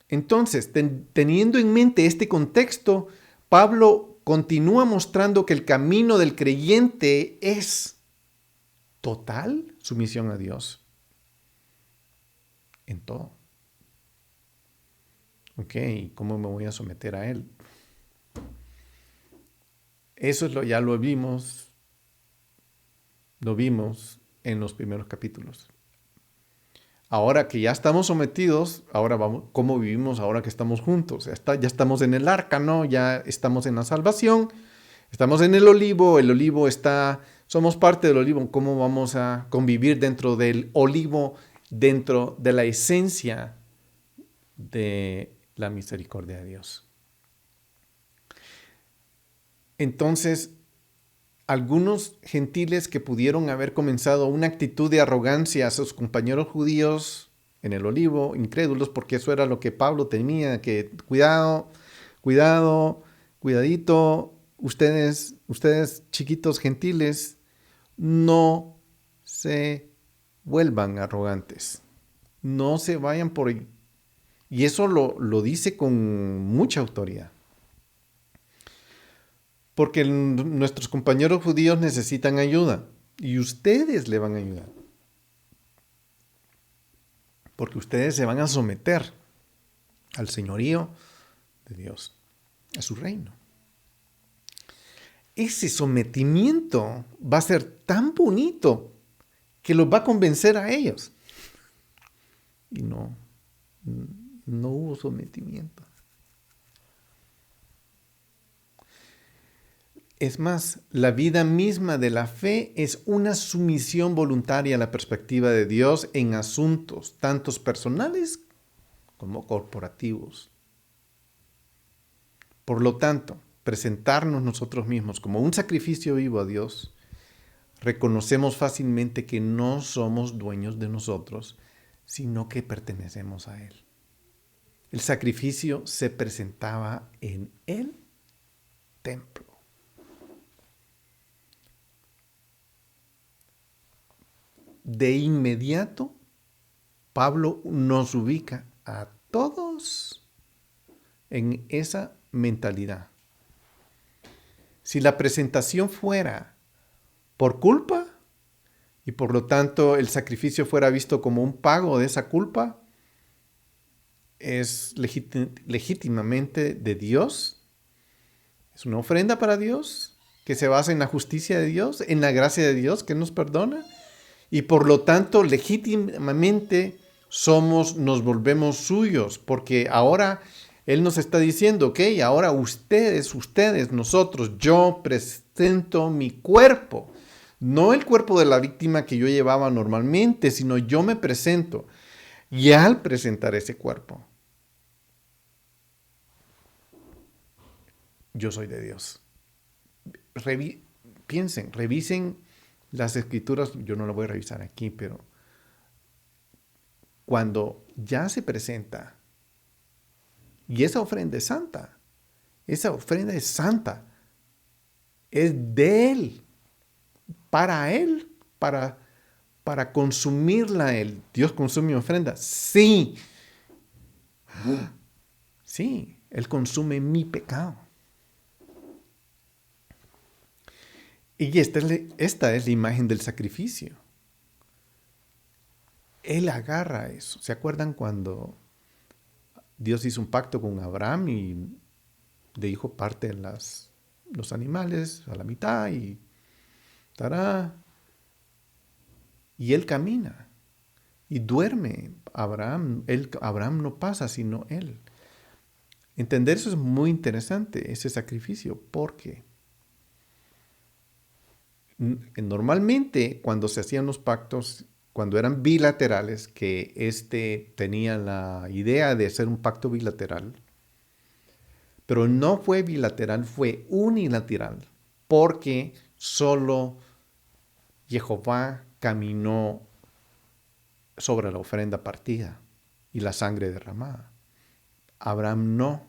Entonces, teniendo en mente este contexto, Pablo continúa mostrando que el camino del creyente es total sumisión a Dios en todo. Ok, ¿cómo me voy a someter a Él? Eso ya lo vimos en los primeros capítulos. Ahora que ya estamos sometidos, ahora vamos, ¿cómo vivimos ahora que estamos juntos? Ya estamos en el arca, ¿no? Ya estamos en la salvación, estamos en el olivo somos parte del olivo. ¿Cómo vamos a convivir dentro del olivo, dentro de la esencia de la misericordia de Dios? Entonces, algunos gentiles que pudieron haber comenzado una actitud de arrogancia a sus compañeros judíos en el olivo, incrédulos, porque eso era lo que Pablo tenía, que cuidadito, ustedes chiquitos gentiles, no se vuelvan arrogantes, no se vayan por... Y eso lo dice con mucha autoridad. Porque nuestros compañeros judíos necesitan ayuda y ustedes le van a ayudar. Porque ustedes se van a someter al señorío de Dios, a su reino. Ese sometimiento va a ser tan bonito que los va a convencer a ellos. Y no hubo sometimiento. Es más, la vida misma de la fe es una sumisión voluntaria a la perspectiva de Dios en asuntos tanto personales como corporativos. Por lo tanto, presentarnos nosotros mismos como un sacrificio vivo a Dios reconocemos fácilmente que no somos dueños de nosotros, sino que pertenecemos a Él. El sacrificio se presentaba en el templo. De inmediato, Pablo nos ubica a todos en esa mentalidad. Si la presentación fuera por culpa y por lo tanto el sacrificio fuera visto como un pago de esa culpa, es legítimamente de Dios. Es una ofrenda para Dios que se basa en la justicia de Dios, en la gracia de Dios que nos perdona. Y por lo tanto, legítimamente nos volvemos suyos, porque ahora Él nos está diciendo, ok, ahora ustedes, nosotros, yo presento mi cuerpo. No el cuerpo de la víctima que yo llevaba normalmente, sino yo me presento. Y al presentar ese cuerpo, yo soy de Dios. Revisen las escrituras, yo no lo voy a revisar aquí, pero cuando ya se presenta, y esa ofrenda es santa, es de Él, para consumirla Él. Dios consume mi ofrenda, sí, Él consume mi pecado. Y esta es la imagen del sacrificio. Él agarra eso. ¿Se acuerdan cuando Dios hizo un pacto con Abraham y le dijo parte de los animales a la mitad y y él camina y duerme? Abraham no pasa sino él. Entender eso es muy interesante, ese sacrificio, porque normalmente cuando se hacían los pactos, cuando eran bilaterales, que tenía la idea de hacer un pacto bilateral, pero no fue bilateral, fue unilateral, porque solo Jehová caminó sobre la ofrenda partida y la sangre derramada. Abraham no.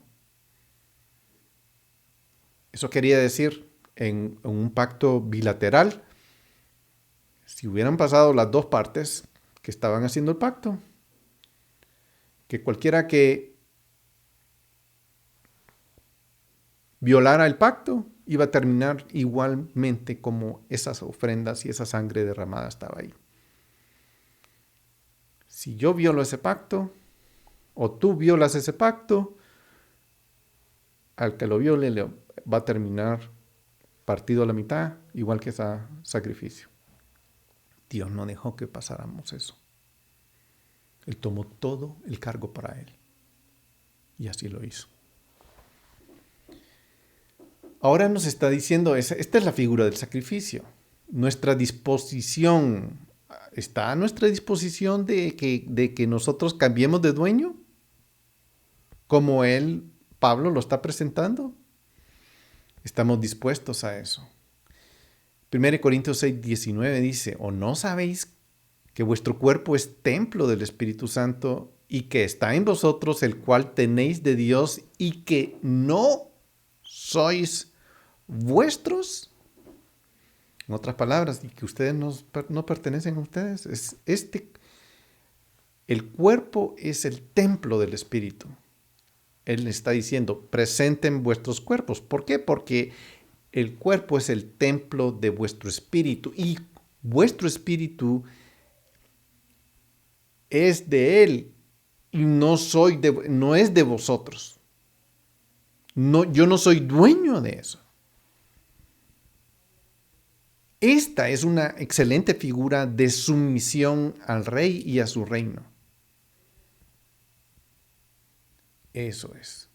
Eso quería decir, en un pacto bilateral, si hubieran pasado las dos partes que estaban haciendo el pacto, que cualquiera que violara el pacto iba a terminar igualmente como esas ofrendas y esa sangre derramada estaba ahí. Si yo violo ese pacto, o tú violas ese pacto, al que lo viole le va a terminar partido a la mitad, igual que ese sacrificio. Dios no dejó que pasáramos eso. Él tomó todo el cargo para Él. Y así lo hizo. Ahora nos está diciendo, esta es la figura del sacrificio. Nuestra disposición, ¿está a nuestra disposición de que nosotros cambiemos de dueño? Como Pablo lo está presentando. Estamos dispuestos a eso. 1 Corintios 6, 19 dice, ¿o no sabéis que vuestro cuerpo es templo del Espíritu Santo y que está en vosotros, el cual tenéis de Dios y que no sois vuestros? En otras palabras, y que ustedes no pertenecen a ustedes. El cuerpo es el templo del Espíritu. Él está diciendo, presenten vuestros cuerpos. ¿Por qué? Porque el cuerpo es el templo de vuestro espíritu y vuestro espíritu es de Él y no es de vosotros. Yo no soy dueño de eso. Esta es una excelente figura de sumisión al rey y a su reino. Eso es.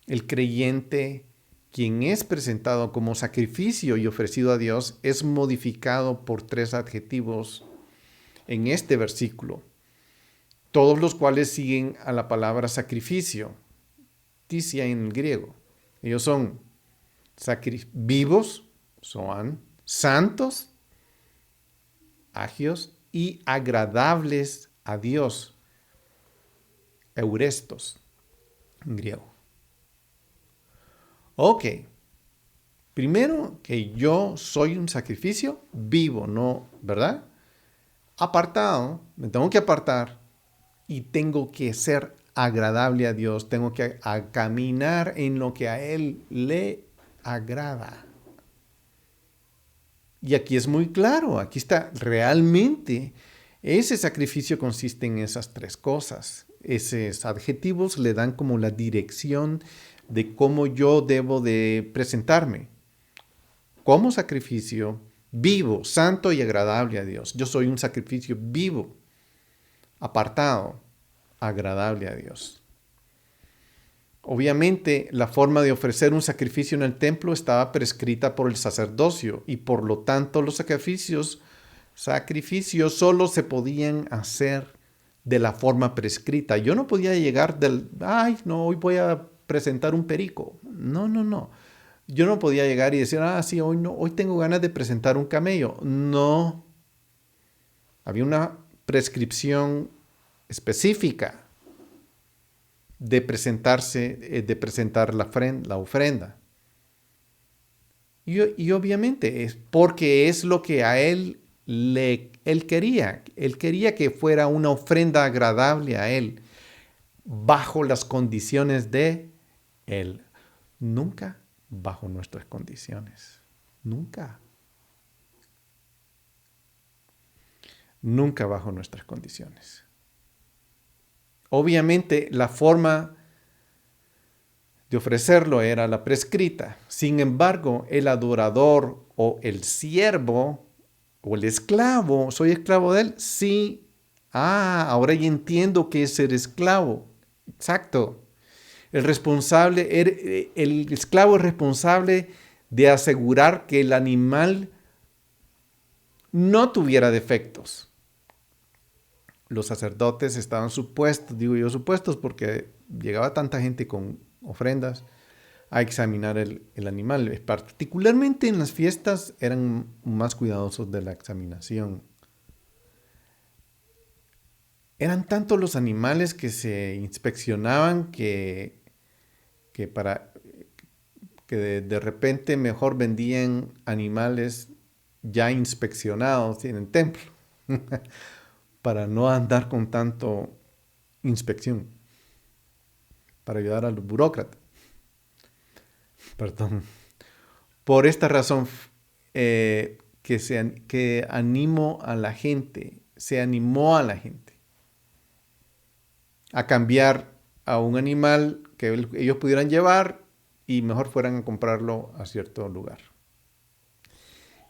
El creyente, quien es presentado como sacrificio y ofrecido a Dios, es modificado por 3 adjetivos en este versículo, todos los cuales siguen a la palabra sacrificio, tisia en el griego. Ellos son vivos, son santos, agios, y agradables a Dios, eurestos, en griego. Ok, primero que yo soy un sacrificio vivo, ¿no? ¿Verdad? Apartado, me tengo que apartar y tengo que ser agradable a Dios, tengo que caminar en lo que a Él le agrada. Y aquí es muy claro, aquí está realmente, ese sacrificio consiste en esas tres cosas. Esos adjetivos le dan como la dirección de cómo yo debo de presentarme. Como sacrificio vivo, santo y agradable a Dios. Yo soy un sacrificio vivo, apartado, agradable a Dios. Obviamente, la forma de ofrecer un sacrificio en el templo estaba prescrita por el sacerdocio y por lo tanto los sacrificios solo se podían hacer de la forma prescrita. Yo no podía llegar no, hoy voy a presentar un perico. No, no, no. Yo no podía llegar y decir, sí, hoy no, hoy tengo ganas de presentar un camello. No. Había una prescripción específica de presentar la ofrenda. Y obviamente es porque es lo que a él quería. Él quería que fuera una ofrenda agradable a él, bajo las condiciones de él. Nunca bajo nuestras condiciones. Nunca. Nunca bajo nuestras condiciones. Obviamente la forma de ofrecerlo era la prescrita. Sin embargo, el adorador o el siervo o el esclavo, ¿soy esclavo de él? Sí. Ahora ya entiendo qué es ser esclavo. Exacto. El esclavo es responsable de asegurar que el animal no tuviera defectos. Los sacerdotes estaban supuestos, digo yo supuestos, porque llegaba tanta gente con ofrendas a examinar el animal. Particularmente en las fiestas eran más cuidadosos de la examinación. Eran tantos los animales que se inspeccionaban que de repente mejor vendían animales ya inspeccionados en el templo para no andar con tanto inspección, para ayudar a los burócratas. Perdón. Por esta razón que animo a la gente, se animó a la gente a cambiar a un animal que ellos pudieran llevar y mejor fueran a comprarlo a cierto lugar.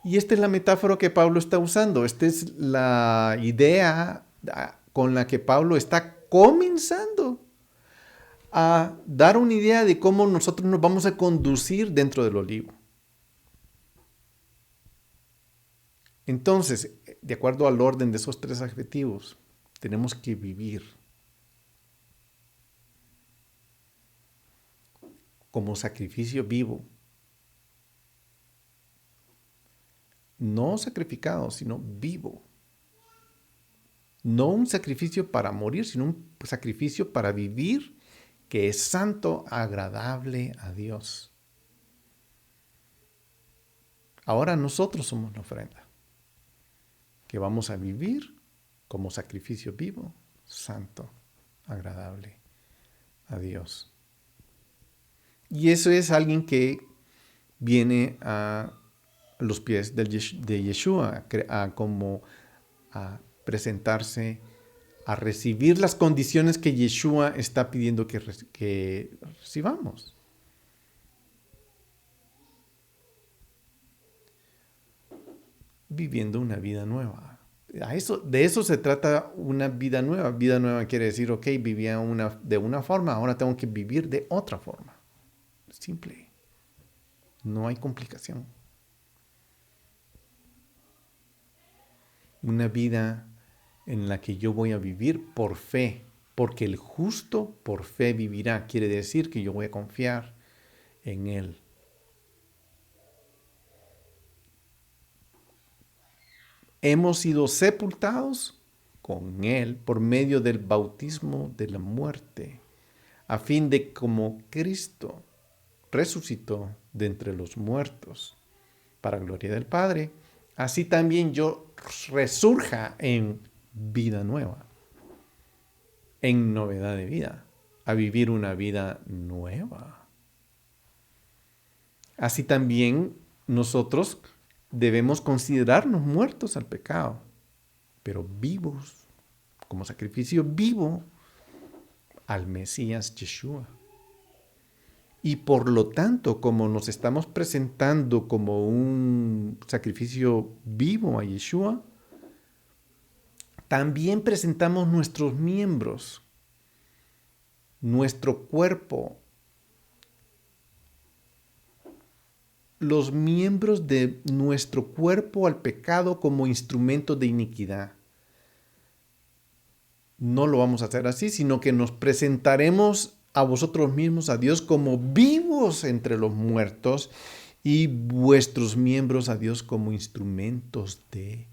Y esta es la metáfora que Pablo está usando. Esta es la idea con la que Pablo está comenzando a dar una idea de cómo nosotros nos vamos a conducir dentro del olivo. Entonces, de acuerdo al orden de esos tres adjetivos, tenemos que vivir como sacrificio vivo. No sacrificado, sino vivo. No un sacrificio para morir, sino un sacrificio para vivir que es santo, agradable a Dios. Ahora nosotros somos la ofrenda, que vamos a vivir como sacrificio vivo, santo, agradable a Dios. Y eso es alguien que viene a los pies de Yeshua, a presentarse, a recibir las condiciones que Yeshua está pidiendo que recibamos. Viviendo una vida nueva. De eso se trata una vida nueva. Vida nueva quiere decir, ok, vivía de una forma, ahora tengo que vivir de otra forma. Simple. No hay complicación. Una vida en la que yo voy a vivir por fe, porque el justo por fe vivirá. Quiere decir que yo voy a confiar en Él. hemos sido sepultados con Él por medio del bautismo de la muerte, a fin de como Cristo resucitó de entre los muertos para gloria del Padre, así también yo resurja en vida nueva, en novedad de vida, a vivir una vida nueva. Así también nosotros debemos considerarnos muertos al pecado, pero vivos, como sacrificio vivo al Mesías Yeshua. Y por lo tanto, como nos estamos presentando como un sacrificio vivo a Yeshua, también presentamos nuestros miembros, nuestro cuerpo, los miembros de nuestro cuerpo al pecado como instrumento de iniquidad. No lo vamos a hacer así, sino que nos presentaremos a vosotros mismos, a Dios, como vivos entre los muertos y vuestros miembros a Dios como instrumentos de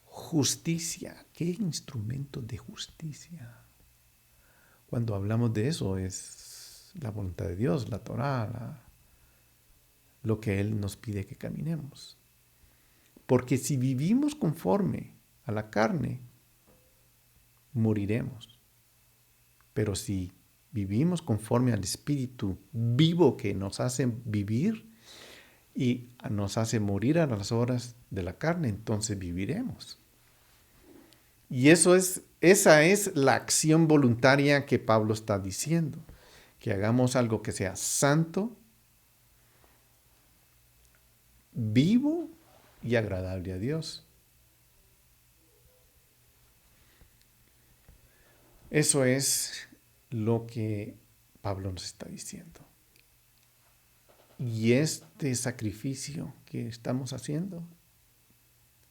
justicia. ¿Qué instrumentos de justicia? Cuando hablamos de eso es la voluntad de Dios, la Torá, lo que Él nos pide que caminemos. Porque si vivimos conforme a la carne, moriremos. Pero si vivimos conforme al Espíritu vivo que nos hace vivir y nos hace morir a las obras de la carne, entonces viviremos. Y esa es la acción voluntaria que Pablo está diciendo, que hagamos algo que sea santo, vivo y agradable a Dios. Eso es lo que Pablo nos está diciendo. Y este sacrificio que estamos haciendo,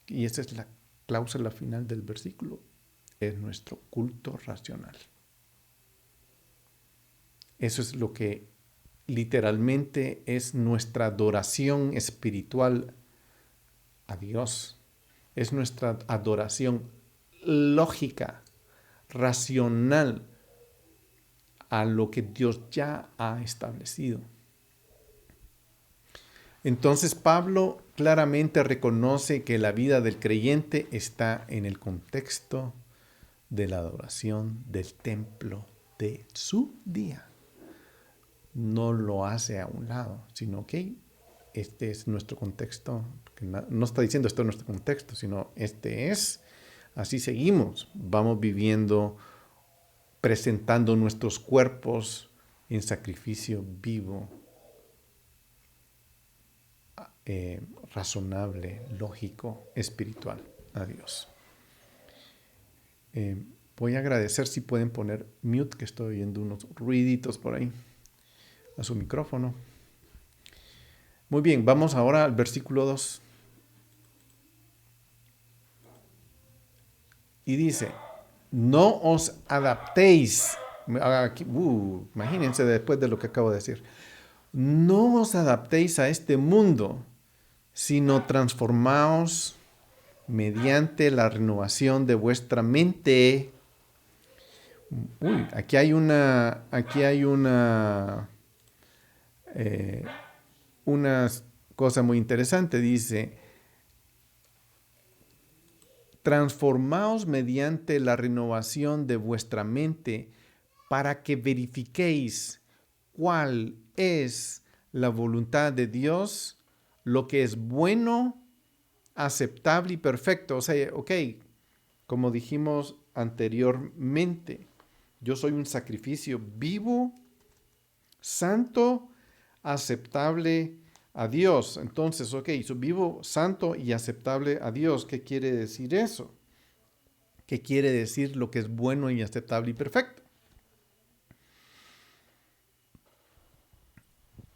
y esa es la cláusula final del versículo, es nuestro culto racional. Eso es lo que literalmente es nuestra adoración espiritual a Dios. Es nuestra adoración lógica, racional a lo que Dios ya ha establecido. Entonces Pablo claramente reconoce que la vida del creyente está en el contexto de la adoración del templo de su día. No lo hace a un lado, sino que este es nuestro contexto. No está diciendo esto es nuestro contexto, sino este es, así seguimos. Vamos viviendo, presentando nuestros cuerpos en sacrificio vivo, razonable, lógico, espiritual a Dios. Voy a agradecer si pueden poner mute, que estoy oyendo unos ruiditos por ahí a su micrófono. Muy bien, vamos ahora al versículo 2. Y dice, no os adaptéis. Imagínense después de lo que acabo de decir. No os adaptéis a este mundo, sino transformaos mediante la renovación de vuestra mente. Aquí hay una cosa muy interesante. Dice, transformaos mediante la renovación de vuestra mente para que verifiquéis cuál es la voluntad de Dios, lo que es bueno, aceptable y perfecto. O sea, como dijimos anteriormente, yo soy un sacrificio vivo, santo, aceptable a Dios. Entonces, soy vivo, santo y aceptable a Dios. ¿Qué quiere decir eso? ¿Qué quiere decir lo que es bueno y aceptable y perfecto?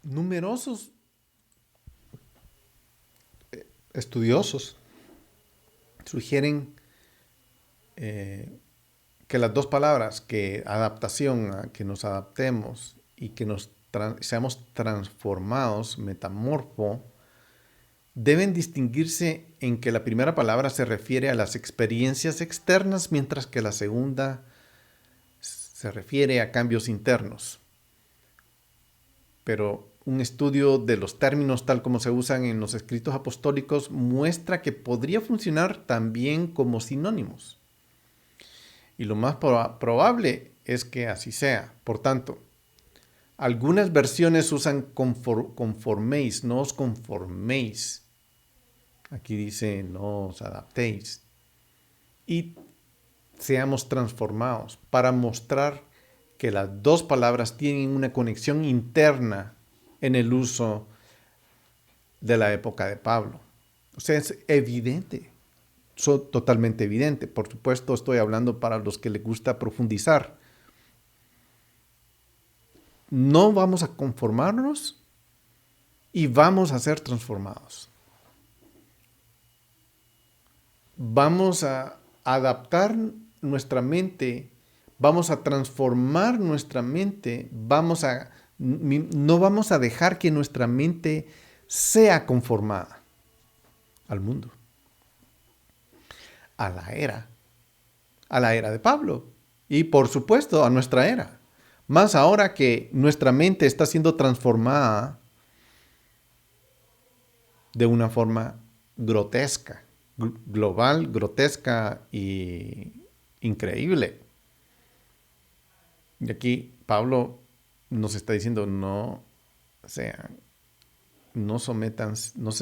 Numerosos estudiosos sugieren que las dos palabras, que adaptación, que nos adaptemos y que seamos transformados, metamorfo, deben distinguirse en que la primera palabra se refiere a las experiencias externas, mientras que la segunda se refiere a cambios internos. Pero un estudio de los términos tal como se usan en los escritos apostólicos muestra que podría funcionar también como sinónimos. Y lo más probable es que así sea. Por tanto, algunas versiones usan conforméis, no os conforméis. Aquí dice no os adaptéis. Y seamos transformados para mostrar que las dos palabras tienen una conexión interna en el uso de la época de Pablo. O sea, es evidente, totalmente evidente. Por supuesto, estoy hablando para los que les gusta profundizar. No vamos a conformarnos y vamos a ser transformados. Vamos a adaptar nuestra mente, vamos a transformar nuestra mente, no vamos a dejar que nuestra mente sea conformada al mundo, a la era de Pablo y por supuesto a nuestra era. Más ahora que nuestra mente está siendo transformada de una forma grotesca, global, grotesca y increíble. Y aquí Pablo nos está diciendo no se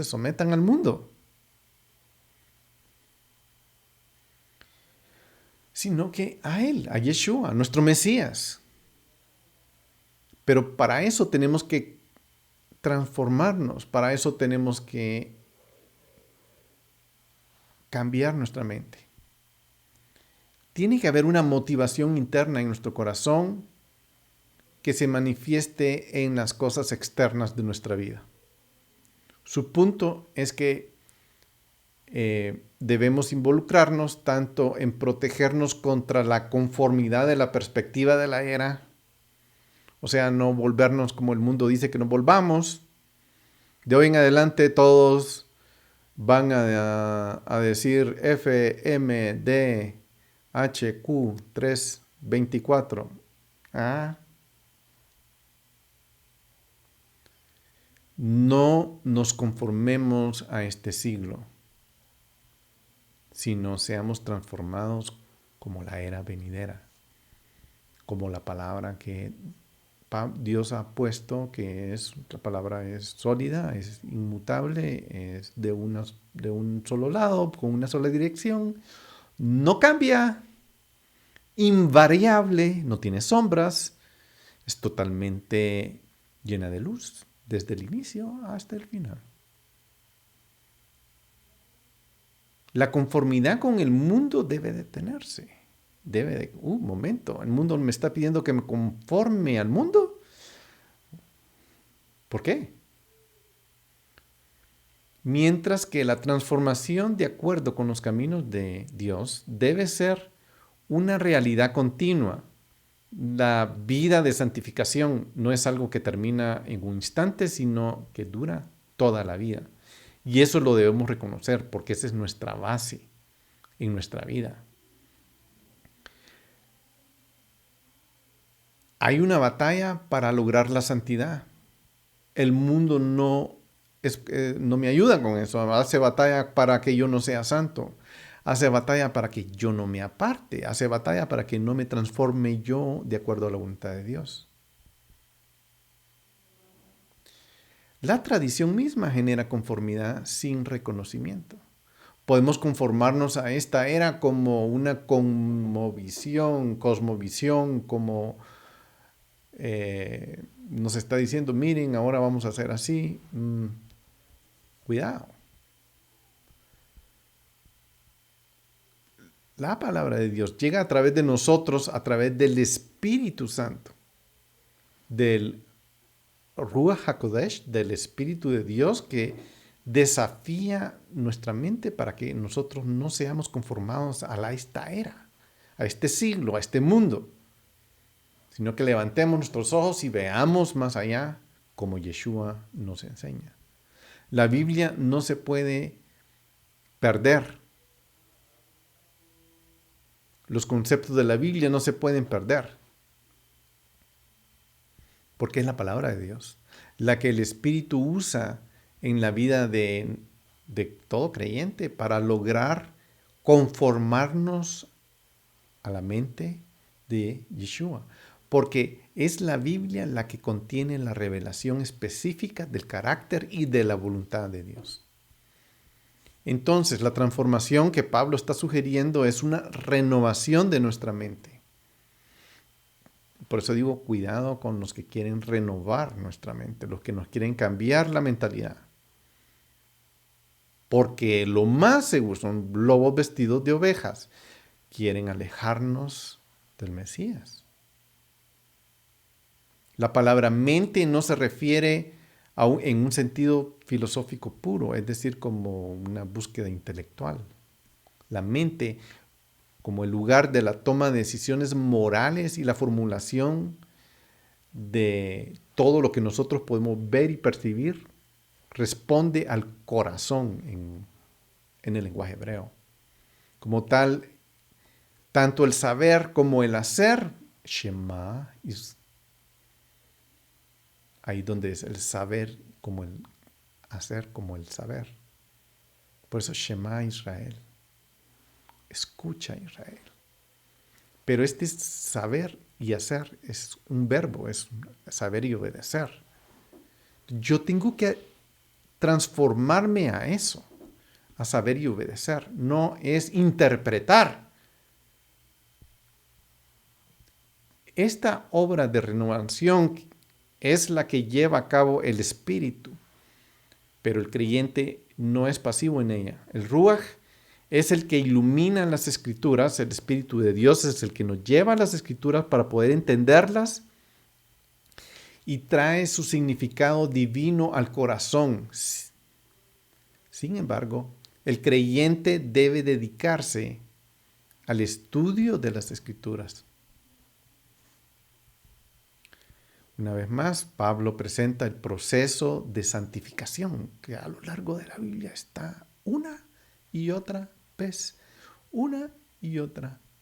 sometan al mundo, sino que a Él, a Yeshua, a nuestro Mesías. Pero para eso tenemos que transformarnos, para eso tenemos que cambiar nuestra mente. Tiene que haber una motivación interna en nuestro corazón que se manifieste en las cosas externas de nuestra vida. Su punto es que debemos involucrarnos tanto en protegernos contra la conformidad de la perspectiva de la era, o sea, no volvernos como el mundo dice que nos volvamos. De hoy en adelante todos van a decir FMDHQ324. No nos conformemos a este siglo, sino seamos transformados como la era venidera, como la palabra que Dios ha puesto, que la palabra es sólida, es inmutable, es de un solo lado, con una sola dirección, no cambia, invariable, no tiene sombras, es totalmente llena de luz, desde el inicio hasta el final. La conformidad con el mundo debe detenerse. Un momento, el mundo me está pidiendo que me conforme al mundo. ¿Por qué? Mientras que la transformación de acuerdo con los caminos de Dios debe ser una realidad continua. La vida de santificación no es algo que termina en un instante, sino que dura toda la vida. Y eso lo debemos reconocer porque esa es nuestra base en nuestra vida. Hay una batalla para lograr la santidad. El mundo no me ayuda con eso. Hace batalla para que yo no sea santo. Hace batalla para que yo no me aparte. Hace batalla para que no me transforme yo de acuerdo a la voluntad de Dios. La tradición misma genera conformidad sin reconocimiento. Podemos conformarnos a esta era como una cosmovisión, como nos está diciendo, miren, ahora vamos a hacer así. Cuidado. La palabra de Dios llega a través de nosotros, a través del Espíritu Santo, del Ruach HaKodesh, del Espíritu de Dios que desafía nuestra mente para que nosotros no seamos conformados a esta era, a este siglo, a este mundo, sino que levantemos nuestros ojos y veamos más allá como Yeshua nos enseña. La Biblia no se puede perder. Los conceptos de la Biblia no se pueden perder. Porque es la palabra de Dios, la que el Espíritu usa en la vida de todo creyente para lograr conformarnos a la mente de Yeshua. Porque es la Biblia la que contiene la revelación específica del carácter y de la voluntad de Dios. Entonces, la transformación que Pablo está sugiriendo es una renovación de nuestra mente. Por eso digo, cuidado con los que quieren renovar nuestra mente, los que nos quieren cambiar la mentalidad. Porque lo más seguro son lobos vestidos de ovejas. Quieren alejarnos del Mesías. La palabra mente no se refiere en un sentido filosófico puro, es decir, como una búsqueda intelectual. La mente como el lugar de la toma de decisiones morales y la formulación de todo lo que nosotros podemos ver y percibir, responde al corazón en el lenguaje hebreo. Como tal, tanto el saber como el hacer, Shema, ahí donde es el saber como el hacer como el saber. Por eso Shema Israel. Escucha Israel. Pero este saber y hacer es un verbo, es saber y obedecer. Yo tengo que transformarme a eso, a saber y obedecer. No es interpretar. Esta obra de renovación es la que lleva a cabo el Espíritu, pero el creyente no es pasivo en ella. El Ruach es el que ilumina las Escrituras, el Espíritu de Dios es el que nos lleva a las Escrituras para poder entenderlas y trae su significado divino al corazón. Sin embargo, el creyente debe dedicarse al estudio de las Escrituras. Una vez más, Pablo presenta el proceso de santificación que a lo largo de la Biblia está una y otra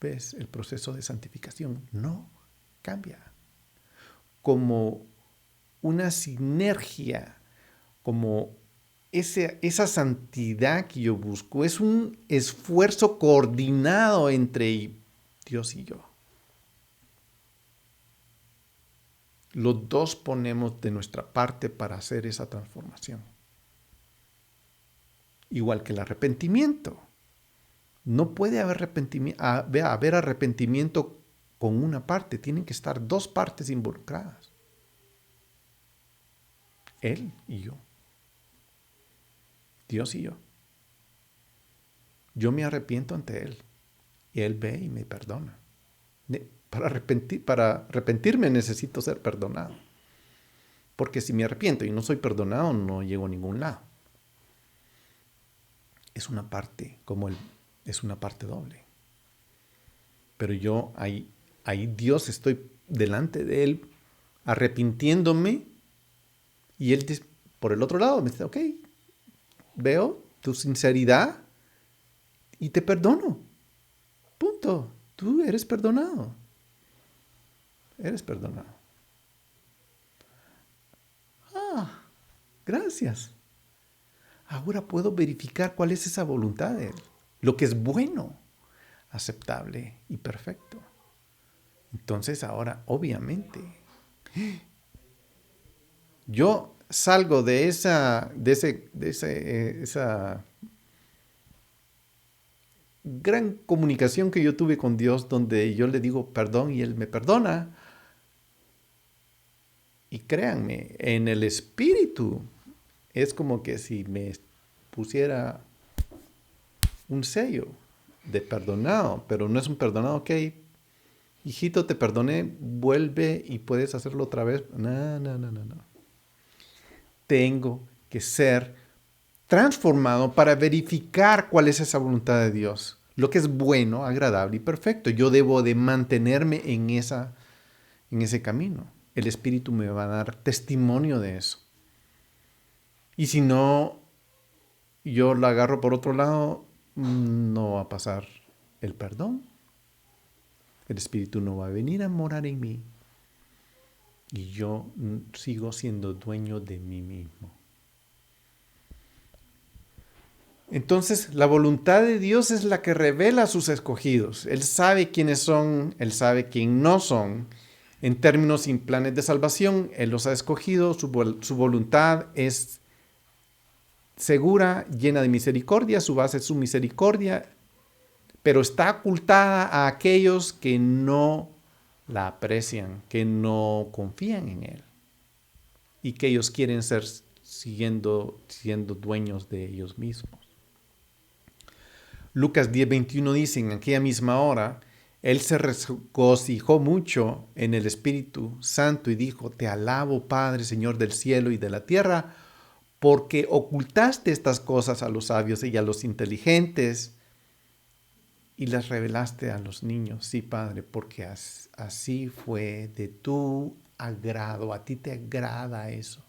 vez el proceso de santificación no cambia. Como una sinergia, como esa santidad que yo busco, es un esfuerzo coordinado entre Dios y yo. Los dos ponemos de nuestra parte para hacer esa transformación. Igual que el arrepentimiento. No puede haber arrepentimiento con una parte. Tienen que estar dos partes involucradas. Él y yo. Dios y yo. Yo me arrepiento ante Él. Y Él ve y me perdona. Para arrepentirme necesito ser perdonado. Porque si me arrepiento y no soy perdonado, no llego a ningún lado. Es una parte, es una parte doble. Pero yo ahí Dios, estoy delante de Él arrepintiéndome y Él por el otro lado me dice, ok, veo tu sinceridad y te perdono. Punto. Tú eres perdonado. Eres perdonado. Ah, gracias. Ahora puedo verificar cuál es esa voluntad de Él. Lo que es bueno, aceptable y perfecto. Entonces ahora, obviamente, yo salgo de esa gran comunicación que yo tuve con Dios, donde yo le digo perdón y Él me perdona. Y créanme, en el espíritu es como que si me pusiera un sello de perdonado, pero no es un perdonado, ok, hijito, te perdoné, vuelve y puedes hacerlo otra vez. No. Tengo que ser transformado para verificar cuál es esa voluntad de Dios, lo que es bueno, agradable y perfecto. Yo debo de mantenerme en ese camino. El Espíritu me va a dar testimonio de eso. Y si no yo la agarro por otro lado, no va a pasar el perdón. El Espíritu no va a venir a morar en mí. Y yo sigo siendo dueño de mí mismo. Entonces, la voluntad de Dios es la que revela a sus escogidos. Él sabe quiénes son, Él sabe quién no son. En términos y planes de salvación, Él los ha escogido, su voluntad es segura, llena de misericordia, su base es su misericordia, pero está ocultada a aquellos que no la aprecian, que no confían en Él y que ellos quieren ser siendo dueños de ellos mismos. Lucas 10:21 dice, en aquella misma hora, Él se regocijó mucho en el Espíritu Santo y dijo, te alabo, Padre, Señor del cielo y de la tierra, porque ocultaste estas cosas a los sabios y a los inteligentes y las revelaste a los niños. Sí, Padre, porque así fue de tu agrado. A ti te agrada eso.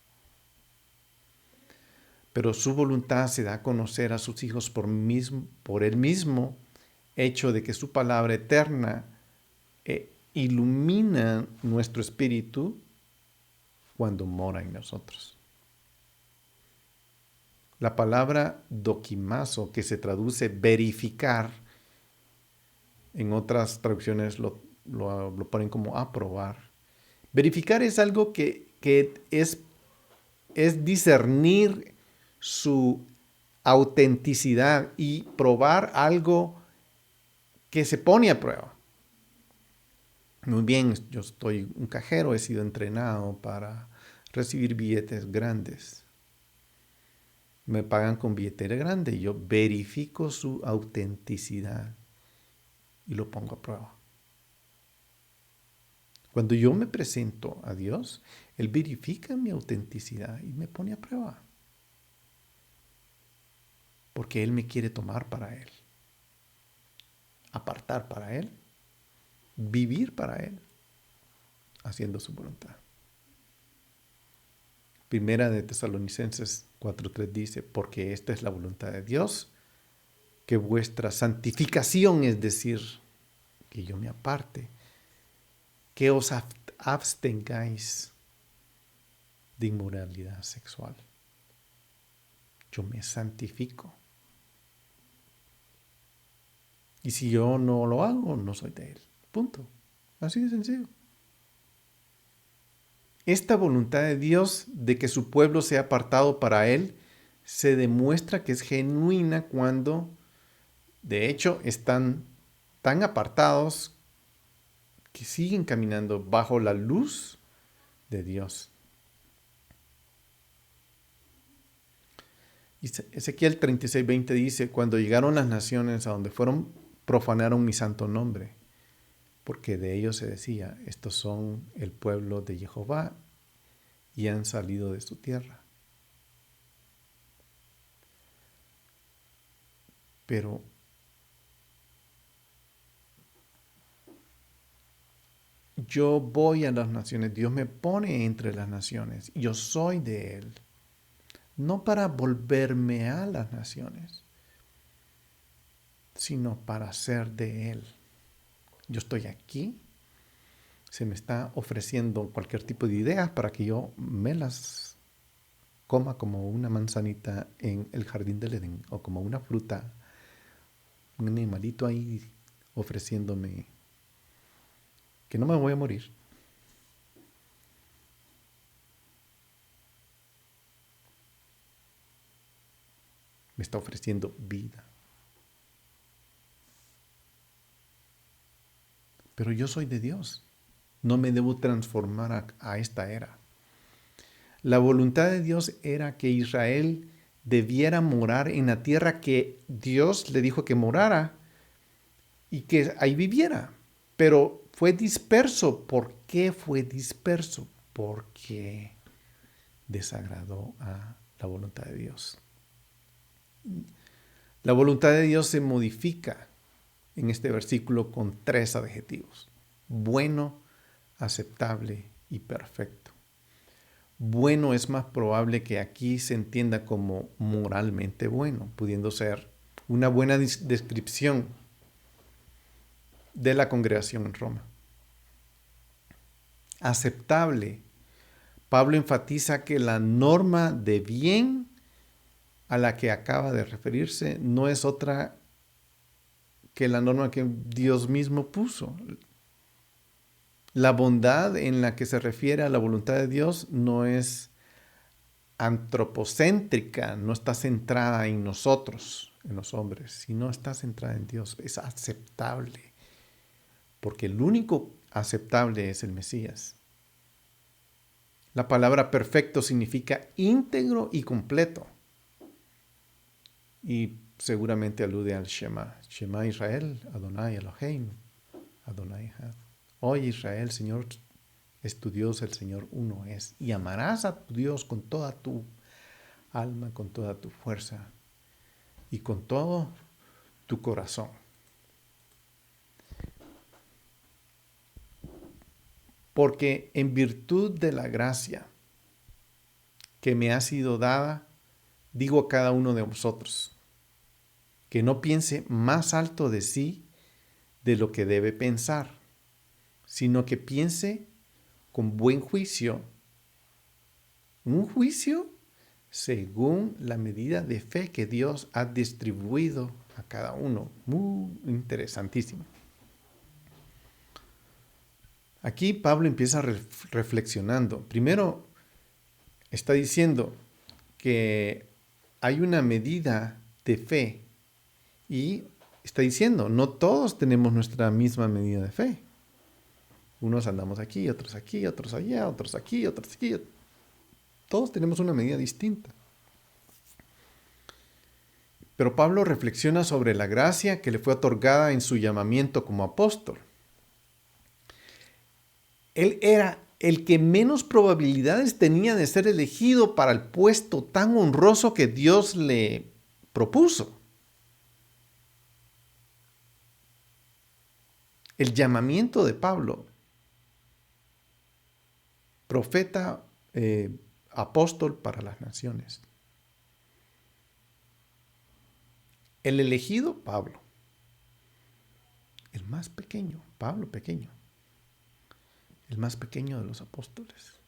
Pero su voluntad se da a conocer a sus hijos por el mismo hecho de que su palabra eterna ilumina nuestro espíritu cuando mora en nosotros. La palabra dokimazo, que se traduce verificar, en otras traducciones lo ponen como aprobar. Verificar es algo que es discernir su autenticidad y probar algo que se pone a prueba. Muy bien, yo soy un cajero, he sido entrenado para recibir billetes grandes. Me pagan con billetera grande y yo verifico su autenticidad y lo pongo a prueba. Cuando yo me presento a Dios, Él verifica mi autenticidad y me pone a prueba. Porque Él me quiere tomar para Él, apartar para Él, vivir para Él, haciendo su voluntad. Primera de Tesalonicenses 4:3 dice, porque esta es la voluntad de Dios, que vuestra santificación, es decir, que yo me aparte, que os abstengáis de inmoralidad sexual. Yo me santifico. Y si yo no lo hago, no soy de Él. Punto. Así de sencillo. Esta voluntad de Dios de que su pueblo sea apartado para Él se demuestra que es genuina cuando, de hecho, están tan apartados que siguen caminando bajo la luz de Dios. Ezequiel 36:20 dice, cuando llegaron las naciones a donde fueron, profanaron mi santo nombre, porque de ellos se decía, estos son el pueblo de Jehová y han salido de su tierra. Pero yo voy a las naciones, Dios me pone entre las naciones, yo soy de Él, no para volverme a las naciones, sino para ser de Él. Yo estoy aquí, se me está ofreciendo cualquier tipo de ideas para que yo me las coma como una manzanita en el jardín del Edén o como una fruta, un animalito ahí ofreciéndome que no me voy a morir. Me está ofreciendo vida. Pero yo soy de Dios. No me debo transformar a esta era. La voluntad de Dios era que Israel debiera morar en la tierra que Dios le dijo que morara y que ahí viviera. Pero fue disperso. ¿Por qué fue disperso? Porque desagradó a la voluntad de Dios. La voluntad de Dios se modifica en este versículo con 3 adjetivos: bueno, aceptable y perfecto. bueno es más probable que aquí se entienda como moralmente bueno, pudiendo ser una buena descripción de la congregación en Roma. Aceptable. Pablo enfatiza que la norma de bien a la que acaba de referirse no es otra que la norma que Dios mismo puso. La bondad en la que se refiere a la voluntad de Dios no es antropocéntrica, no está centrada en nosotros, en los hombres, sino está centrada en Dios. Es aceptable, porque el único aceptable es el Mesías. La palabra perfecto significa íntegro y completo. Y seguramente alude al Shema. Shema Israel, Adonai Eloheinu, Adonai Echad. Oye Israel, Señor es tu Dios, el Señor uno es. Y amarás a tu Dios con toda tu alma, con toda tu fuerza y con todo tu corazón. Porque en virtud de la gracia que me ha sido dada, digo a cada uno de vosotros, que no piense más alto de sí de lo que debe pensar, sino que piense con buen juicio, un juicio según la medida de fe que Dios ha distribuido a cada uno. Muy interesantísimo. Aquí Pablo empieza reflexionando. Primero está diciendo que hay una medida de fe y está diciendo, no todos tenemos nuestra misma medida de fe. Unos andamos aquí, otros allá, otros aquí, otros aquí. Todos tenemos una medida distinta. Pero Pablo reflexiona sobre la gracia que le fue otorgada en su llamamiento como apóstol. Él era el que menos probabilidades tenía de ser elegido para el puesto tan honroso que Dios le propuso. El llamamiento de Pablo, profeta, apóstol para las naciones. El elegido, Pablo. El más pequeño, Pablo pequeño. El más pequeño de los apóstoles.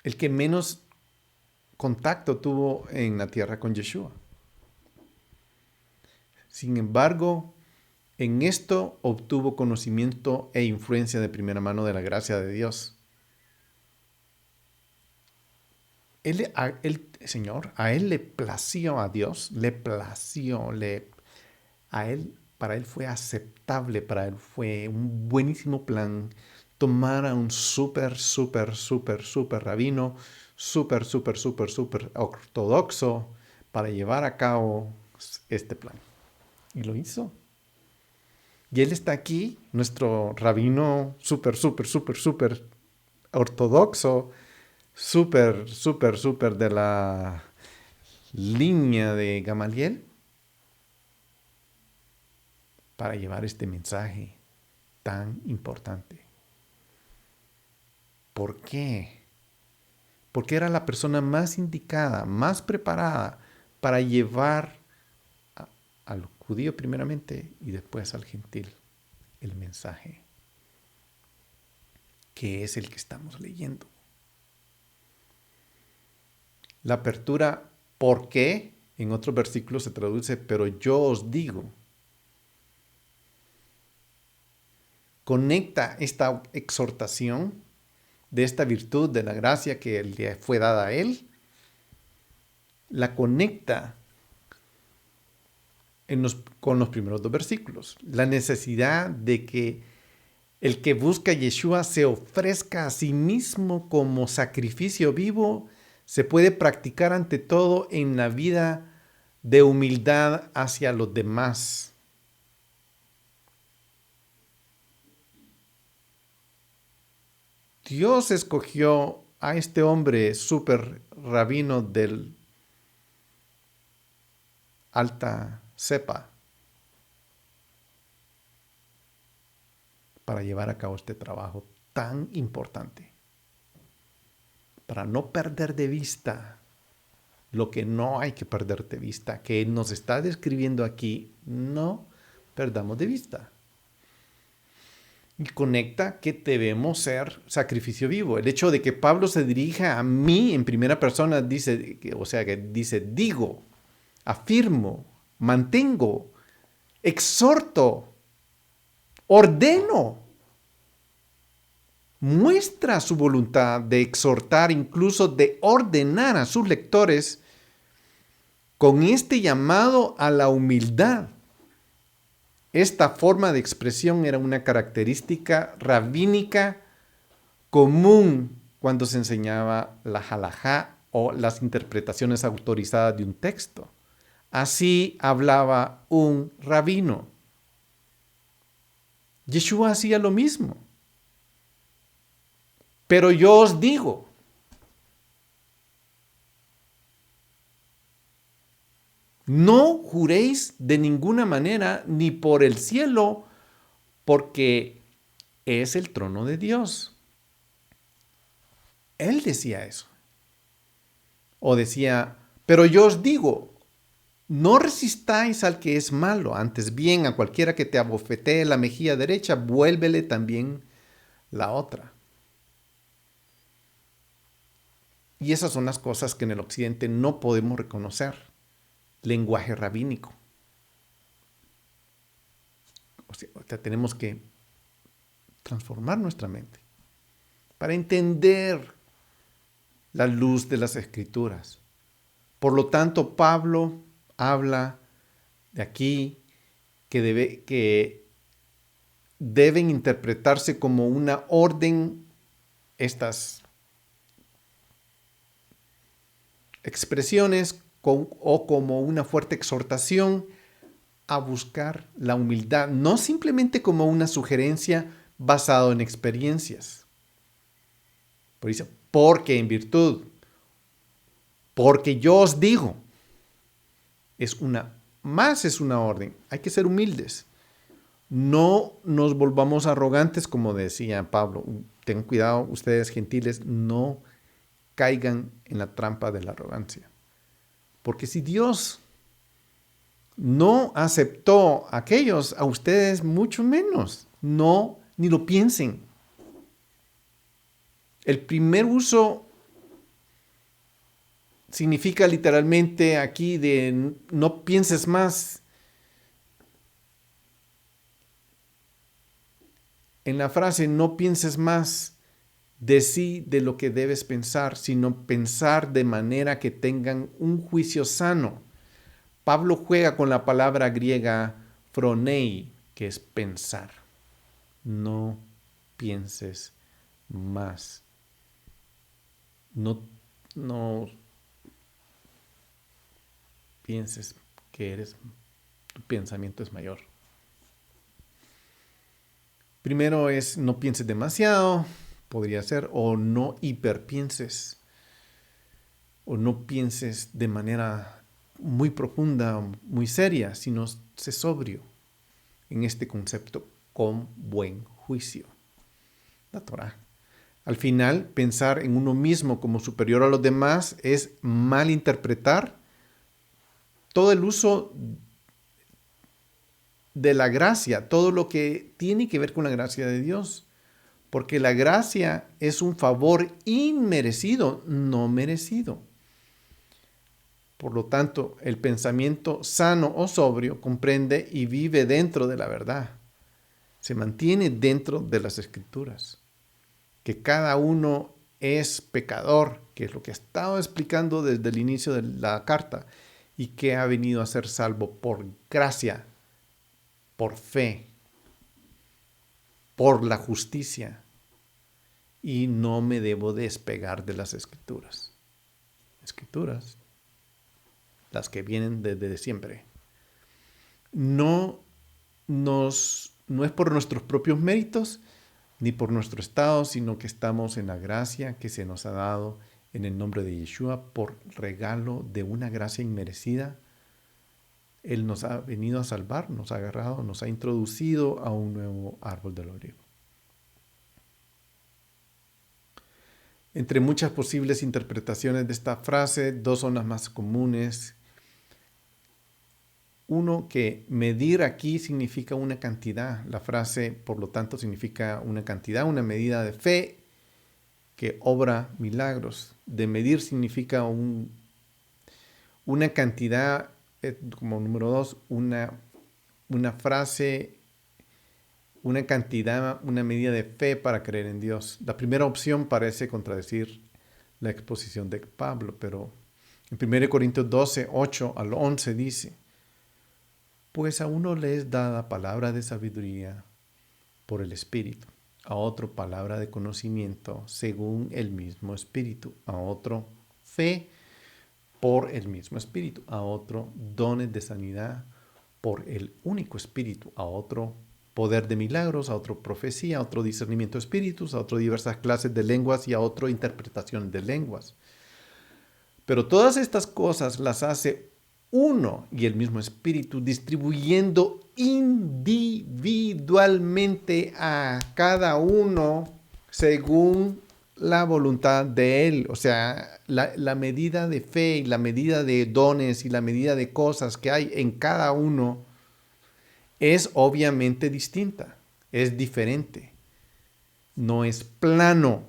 El que menos contacto tuvo en la tierra con Yeshua. Sin embargo, en esto obtuvo conocimiento e influencia de primera mano de la gracia de Dios. Señor, a él le plació a Dios, le plació, para él fue aceptable, para él fue un buenísimo plan tomar a un súper rabino, súper ortodoxo para llevar a cabo este plan. Y lo hizo. Y él está aquí, nuestro rabino súper ortodoxo, súper de la línea de Gamaliel, para llevar este mensaje tan importante. ¿Por qué? Porque era la persona más indicada, más preparada para llevar al judío primeramente y después al gentil el mensaje, que es el que estamos leyendo. La apertura ¿por qué? En otros versículos se traduce, pero yo os digo. Conecta esta exhortación de esta virtud de la gracia que le fue dada a él, la conecta con los primeros dos versículos. La necesidad de que el que busca a Yeshua se ofrezca a sí mismo como sacrificio vivo se puede practicar ante todo en la vida de humildad hacia los demás. Dios escogió a este hombre súper rabino del alta cepa para llevar a cabo este trabajo tan importante para no perder de vista lo que no hay que perder de vista, que Él nos está describiendo aquí, no perdamos de vista. Y conecta que debemos ser sacrificio vivo. El hecho de que Pablo se dirija a mí en primera persona dice, o sea, que dice, digo, afirmo, mantengo, exhorto, ordeno. Muestra su voluntad de exhortar, incluso de ordenar a sus lectores con este llamado a la humildad. Esta forma de expresión era una característica rabínica común cuando se enseñaba la halajá o las interpretaciones autorizadas de un texto. Así hablaba un rabino. Yeshua hacía lo mismo. Pero yo os digo, no juréis de ninguna manera ni por el cielo, porque es el trono de Dios. Él decía eso. O decía, pero yo os digo, no resistáis al que es malo, antes bien a cualquiera que te abofetee la mejilla derecha, vuélvele también la otra. Y esas son las cosas que en el occidente no podemos reconocer. Lenguaje rabínico. O sea, tenemos que transformar nuestra mente para entender la luz de las Escrituras. Por lo tanto, Pablo habla de aquí que deben interpretarse como una orden estas expresiones o como una fuerte exhortación a buscar la humildad, no simplemente como una sugerencia basada en experiencias. Por eso, porque en virtud, porque yo os digo, es una orden. Hay que ser humildes. No nos volvamos arrogantes, como decía Pablo. Tengan cuidado, ustedes gentiles, no caigan en la trampa de la arrogancia. Porque si Dios no aceptó a aquellos, a ustedes mucho menos. No, ni lo piensen. El primer uso significa literalmente aquí de no pienses más. En la frase no pienses más de sí de lo que debes pensar, sino pensar de manera que tengan un juicio sano. Pablo juega con la palabra griega phronei, que es pensar. No pienses más. No pienses que tu pensamiento es mayor. Primero es no pienses demasiado, podría ser, o no hiperpienses, o no pienses de manera muy profunda, muy seria, sino sé sobrio en este concepto con buen juicio. La Torah. Al final, pensar en uno mismo como superior a los demás es malinterpretar todo el uso de la gracia, todo lo que tiene que ver con la gracia de Dios. Porque la gracia es un favor inmerecido, no merecido. Por lo tanto, el pensamiento sano o sobrio comprende y vive dentro de la verdad. Se mantiene dentro de las Escrituras. Que cada uno es pecador, que es lo que he estado explicando desde el inicio de la carta, y que ha venido a ser salvo por gracia, por fe, por la justicia, y no me debo despegar de las Escrituras. Escrituras, las que vienen desde siempre. No es por nuestros propios méritos, ni por nuestro estado, sino que estamos en la gracia que se nos ha dado en el nombre de Yeshua por regalo de una gracia inmerecida. Él nos ha venido a salvar, nos ha agarrado, nos ha introducido a un nuevo árbol del olivo. Entre muchas posibles interpretaciones de esta frase, dos son las más comunes. Uno, que medir aquí significa una cantidad. La frase, por lo tanto, significa una cantidad, una medida de fe que obra milagros. De medir significa una cantidad, como número dos, una frase, una cantidad, una medida de fe para creer en Dios. La primera opción parece contradecir la exposición de Pablo, pero en 1 Corintios 12, 8 al 11 dice: pues a uno le es dada palabra de sabiduría por el Espíritu, a otro palabra de conocimiento según el mismo Espíritu, a otro fe por el mismo Espíritu, a otro dones de sanidad por el único Espíritu, a otro poder de milagros, a otro profecía, a otro discernimiento de espíritus, a otro diversas clases de lenguas y a otro interpretación de lenguas. Pero todas estas cosas las hace uno y el mismo Espíritu, distribuyendo individualmente a cada uno según la voluntad de Él. O sea, la medida de fe y la medida de dones y la medida de cosas que hay en cada uno es obviamente distinta, es diferente, no es plano.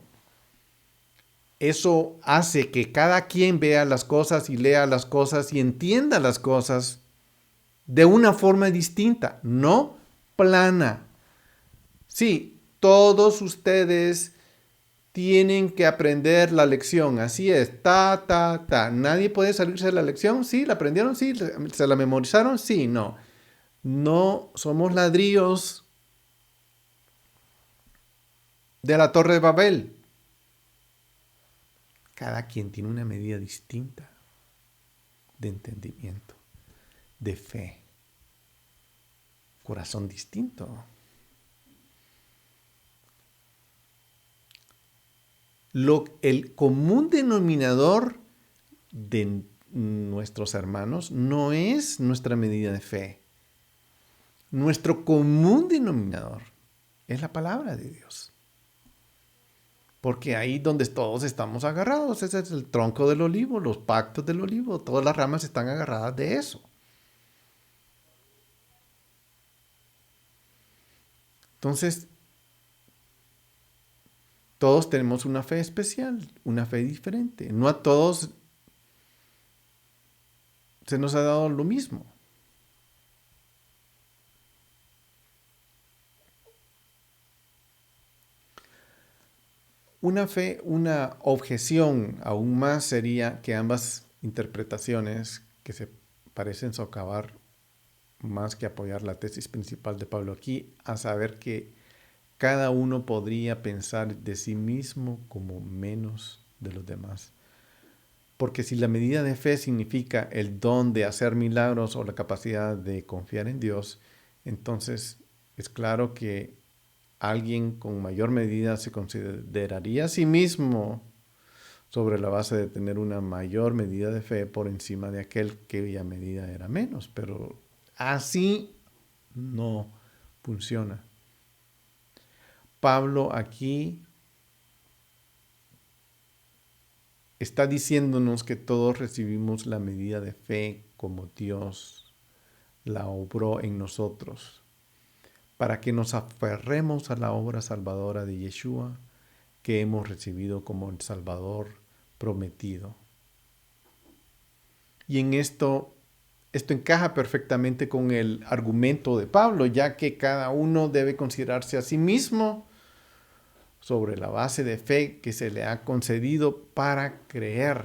Eso hace que cada quien vea las cosas y lea las cosas y entienda las cosas de una forma distinta, no plana. Sí, todos ustedes tienen que aprender la lección, así es, ta. Nadie puede salirse de la lección, sí, la aprendieron, sí, se la memorizaron, sí, no. No somos ladrillos de la Torre de Babel. Cada quien tiene una medida distinta de entendimiento, de fe, corazón distinto. El común denominador de nuestros hermanos no es nuestra medida de fe. Nuestro común denominador es la palabra de Dios. Porque ahí donde todos estamos agarrados, ese es el tronco del olivo, los pactos del olivo, todas las ramas están agarradas de eso. Entonces, todos tenemos una fe especial, una fe diferente. No a todos se nos ha dado lo mismo. Una objeción aún más sería que ambas interpretaciones que se parecen socavar más que apoyar la tesis principal de Pablo aquí, a saber que cada uno podría pensar de sí mismo como menos de los demás. Porque si la medida de fe significa el don de hacer milagros o la capacidad de confiar en Dios, entonces es claro que alguien con mayor medida se consideraría a sí mismo sobre la base de tener una mayor medida de fe por encima de aquel cuya medida era menos. Pero así no funciona. Pablo aquí está diciéndonos que todos recibimos la medida de fe como Dios la obró en nosotros, para que nos aferremos a la obra salvadora de Yeshua que hemos recibido como el Salvador prometido. Y en esto encaja perfectamente con el argumento de Pablo, ya que cada uno debe considerarse a sí mismo sobre la base de fe que se le ha concedido para creer.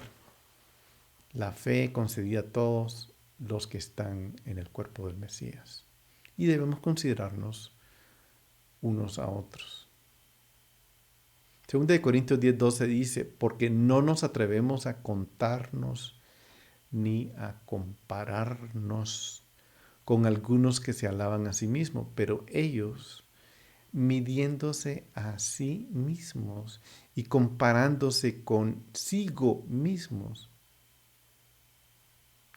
La fe concedida a todos los que están en el cuerpo del Mesías. Y debemos considerarnos unos a otros. Segunda de Corintios 10:12 dice: porque no nos atrevemos a contarnos ni a compararnos con algunos que se alaban a sí mismos, pero ellos, midiéndose a sí mismos y comparándose consigo mismos,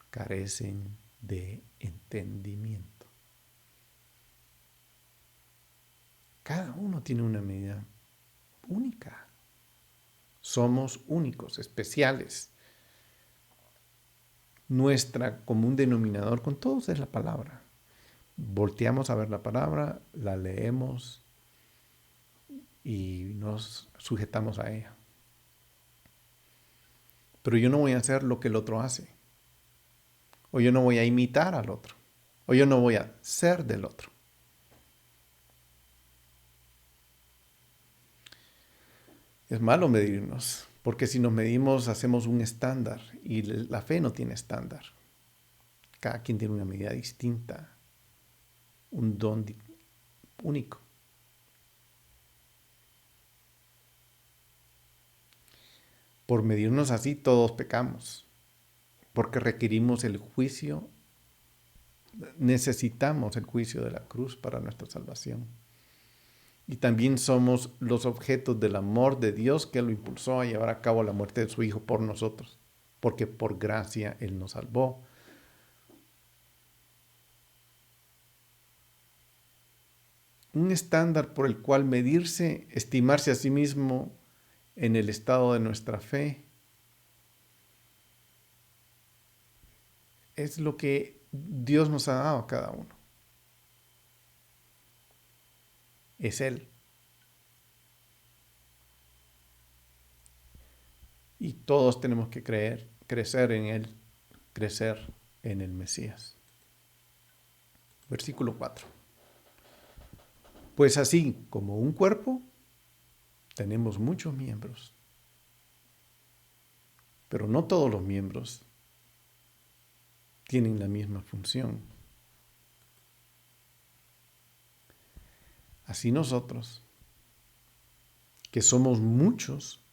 carecen de entendimiento. Cada uno tiene una medida única Somos únicos, especiales. Nuestra común denominador con todos es la palabra. Volteamos a ver la palabra, la leemos y nos sujetamos a ella. Pero yo no voy a hacer lo que el otro hace. O yo no voy a imitar al otro. O yo no voy a ser del otro. Es malo medirnos, porque si nos medimos hacemos un estándar y la fe no tiene estándar. Cada quien tiene una medida distinta, un don único. Por medirnos así todos pecamos, porque requerimos el juicio, necesitamos el juicio de la cruz para nuestra salvación. Y también somos los objetos del amor de Dios que lo impulsó a llevar a cabo la muerte de su Hijo por nosotros, porque por gracia Él nos salvó. Un estándar por el cual medirse, estimarse a sí mismo en el estado de nuestra fe, es lo que Dios nos ha dado a cada uno. Es Él. Y todos tenemos que crecer en Él, crecer en el Mesías. Versículo 4. Pues así como un cuerpo, tenemos muchos miembros, pero no todos los miembros tienen la misma función. Así nosotros, que somos muchos,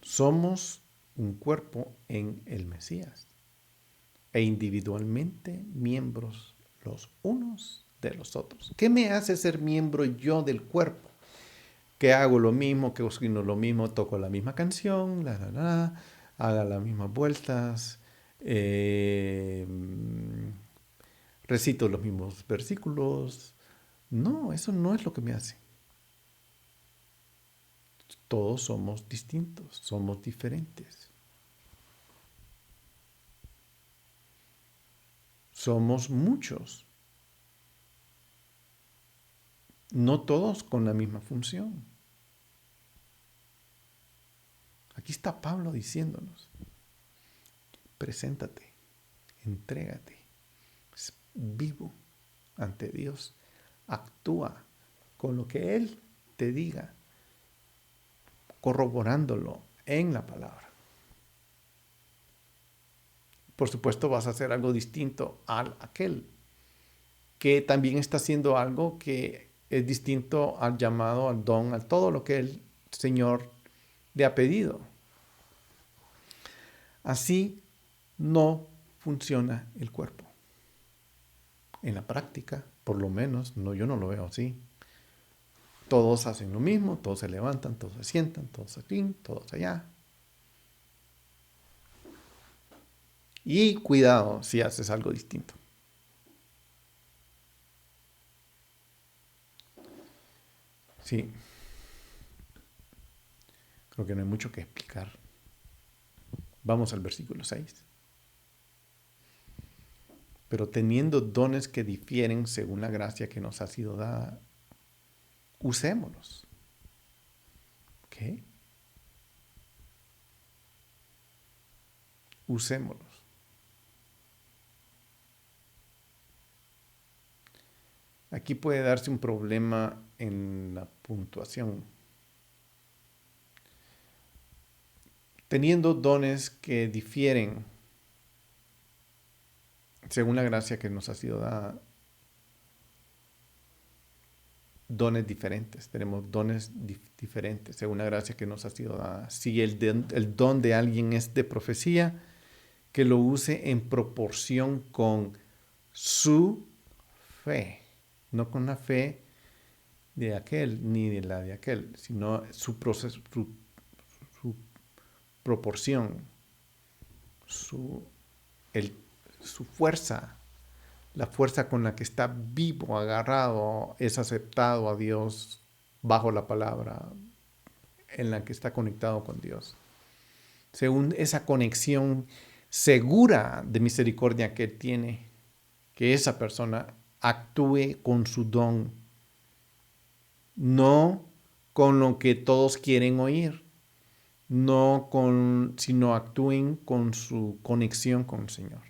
somos un cuerpo en el Mesías e individualmente miembros los unos de los otros. ¿Qué me hace ser miembro yo del cuerpo? Que hago lo mismo, que opino lo mismo, toco la misma canción, haga las mismas vueltas, recito los mismos versículos. No, eso no es lo que me hace. Todos somos distintos, somos diferentes. Somos muchos. No todos con la misma función. Aquí está Pablo diciéndonos, preséntate, entrégate, vivo ante Dios, actúa con lo que Él te diga, corroborándolo en la palabra. Por supuesto vas a hacer algo distinto al aquel que también está haciendo algo que es distinto al llamado, al don, a todo lo que el Señor le ha pedido. Así no funciona el cuerpo. En la práctica, por lo menos, yo no lo veo así. Todos hacen lo mismo, todos se levantan, todos se sientan, todos aquí, todos allá. Y cuidado si haces algo distinto. Sí. Creo que no hay mucho que explicar. Vamos al versículo 6. Pero teniendo dones que difieren según la gracia que nos ha sido dada, usémoslos. ¿Qué? Usémoslos. Aquí puede darse un problema en la puntuación. Teniendo dones que difieren según la gracia que nos ha sido dada, dones diferentes. Tenemos dones diferentes según la gracia que nos ha sido dada. Si el don de alguien es de profecía, que lo use en proporción con su fe. No con la fe de aquel ni de la de aquel, sino su proceso, su proporción, su fuerza, la fuerza con la que está vivo, agarrado, es aceptado a Dios bajo la palabra, en la que está conectado con Dios, según esa conexión segura de misericordia que Él tiene, que esa persona actúe con su don, no con lo que todos quieren oír, sino actúen con su conexión con el Señor,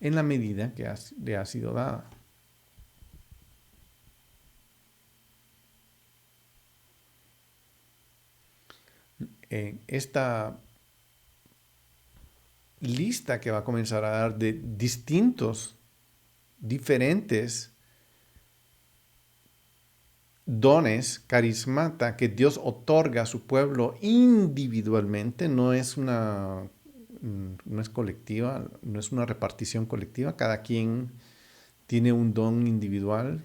en la medida que le ha sido dada. Esta lista que va a comenzar a dar de diferentes dones, carismata que Dios otorga a su pueblo individualmente, no es colectiva, no es una repartición colectiva, cada quien tiene un don individual.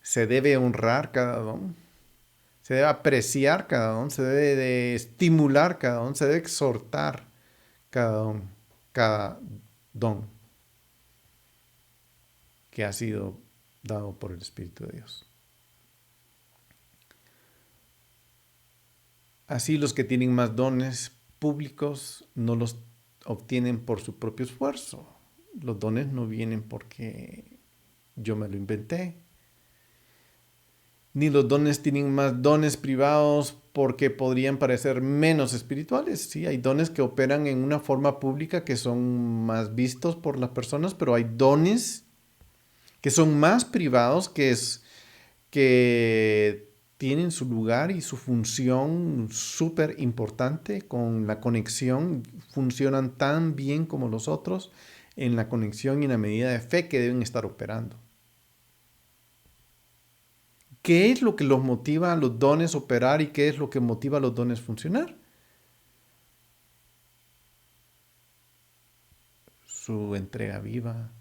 Se debe honrar cada don, se debe apreciar cada don, se debe de estimular cada don, se debe exhortar cada don que ha sido dado por el Espíritu de Dios. Así los que tienen más dones públicos no los obtienen por su propio esfuerzo. Los dones no vienen porque yo me lo inventé. Ni los dones tienen más dones privados porque podrían parecer menos espirituales. Sí, hay dones que operan en una forma pública que son más vistos por las personas, pero hay dones que son más privados, que tienen su lugar y su función súper importante con la conexión, funcionan tan bien como los otros en la conexión y en la medida de fe que deben estar operando. ¿Qué es lo que los motiva a los dones a operar y qué es lo que motiva a los dones a funcionar? Su entrega viva,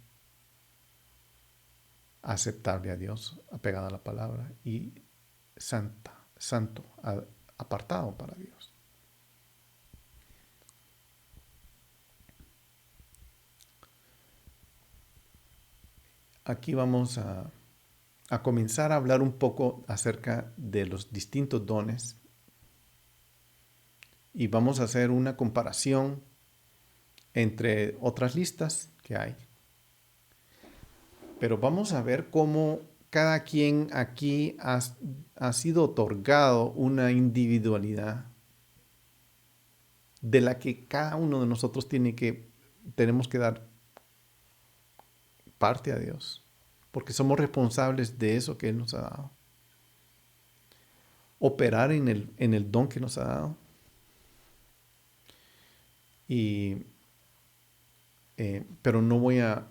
aceptable a Dios, apegada a la palabra y santo, apartado para Dios. Aquí vamos a comenzar a hablar un poco acerca de los distintos dones y vamos a hacer una comparación entre otras listas que hay. Pero vamos a ver cómo cada quien aquí ha sido otorgado una individualidad de la que cada uno de nosotros tenemos que dar parte a Dios, porque somos responsables de eso que Él nos ha dado. Operar en el don que nos ha dado. Pero no voy a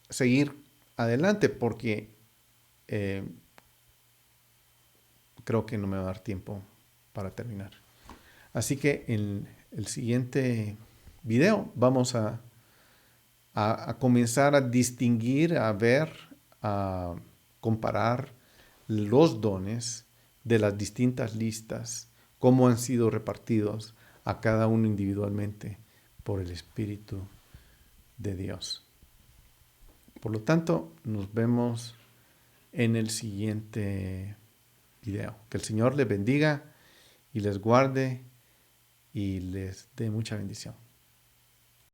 seguir adelante porque creo que no me va a dar tiempo para terminar. Así que en el siguiente video vamos a comenzar a distinguir, a ver, a comparar los dones de las distintas listas, cómo han sido repartidos a cada uno individualmente por el Espíritu de Dios. Por lo tanto, nos vemos en el siguiente video. Que el Señor les bendiga y les guarde y les dé mucha bendición.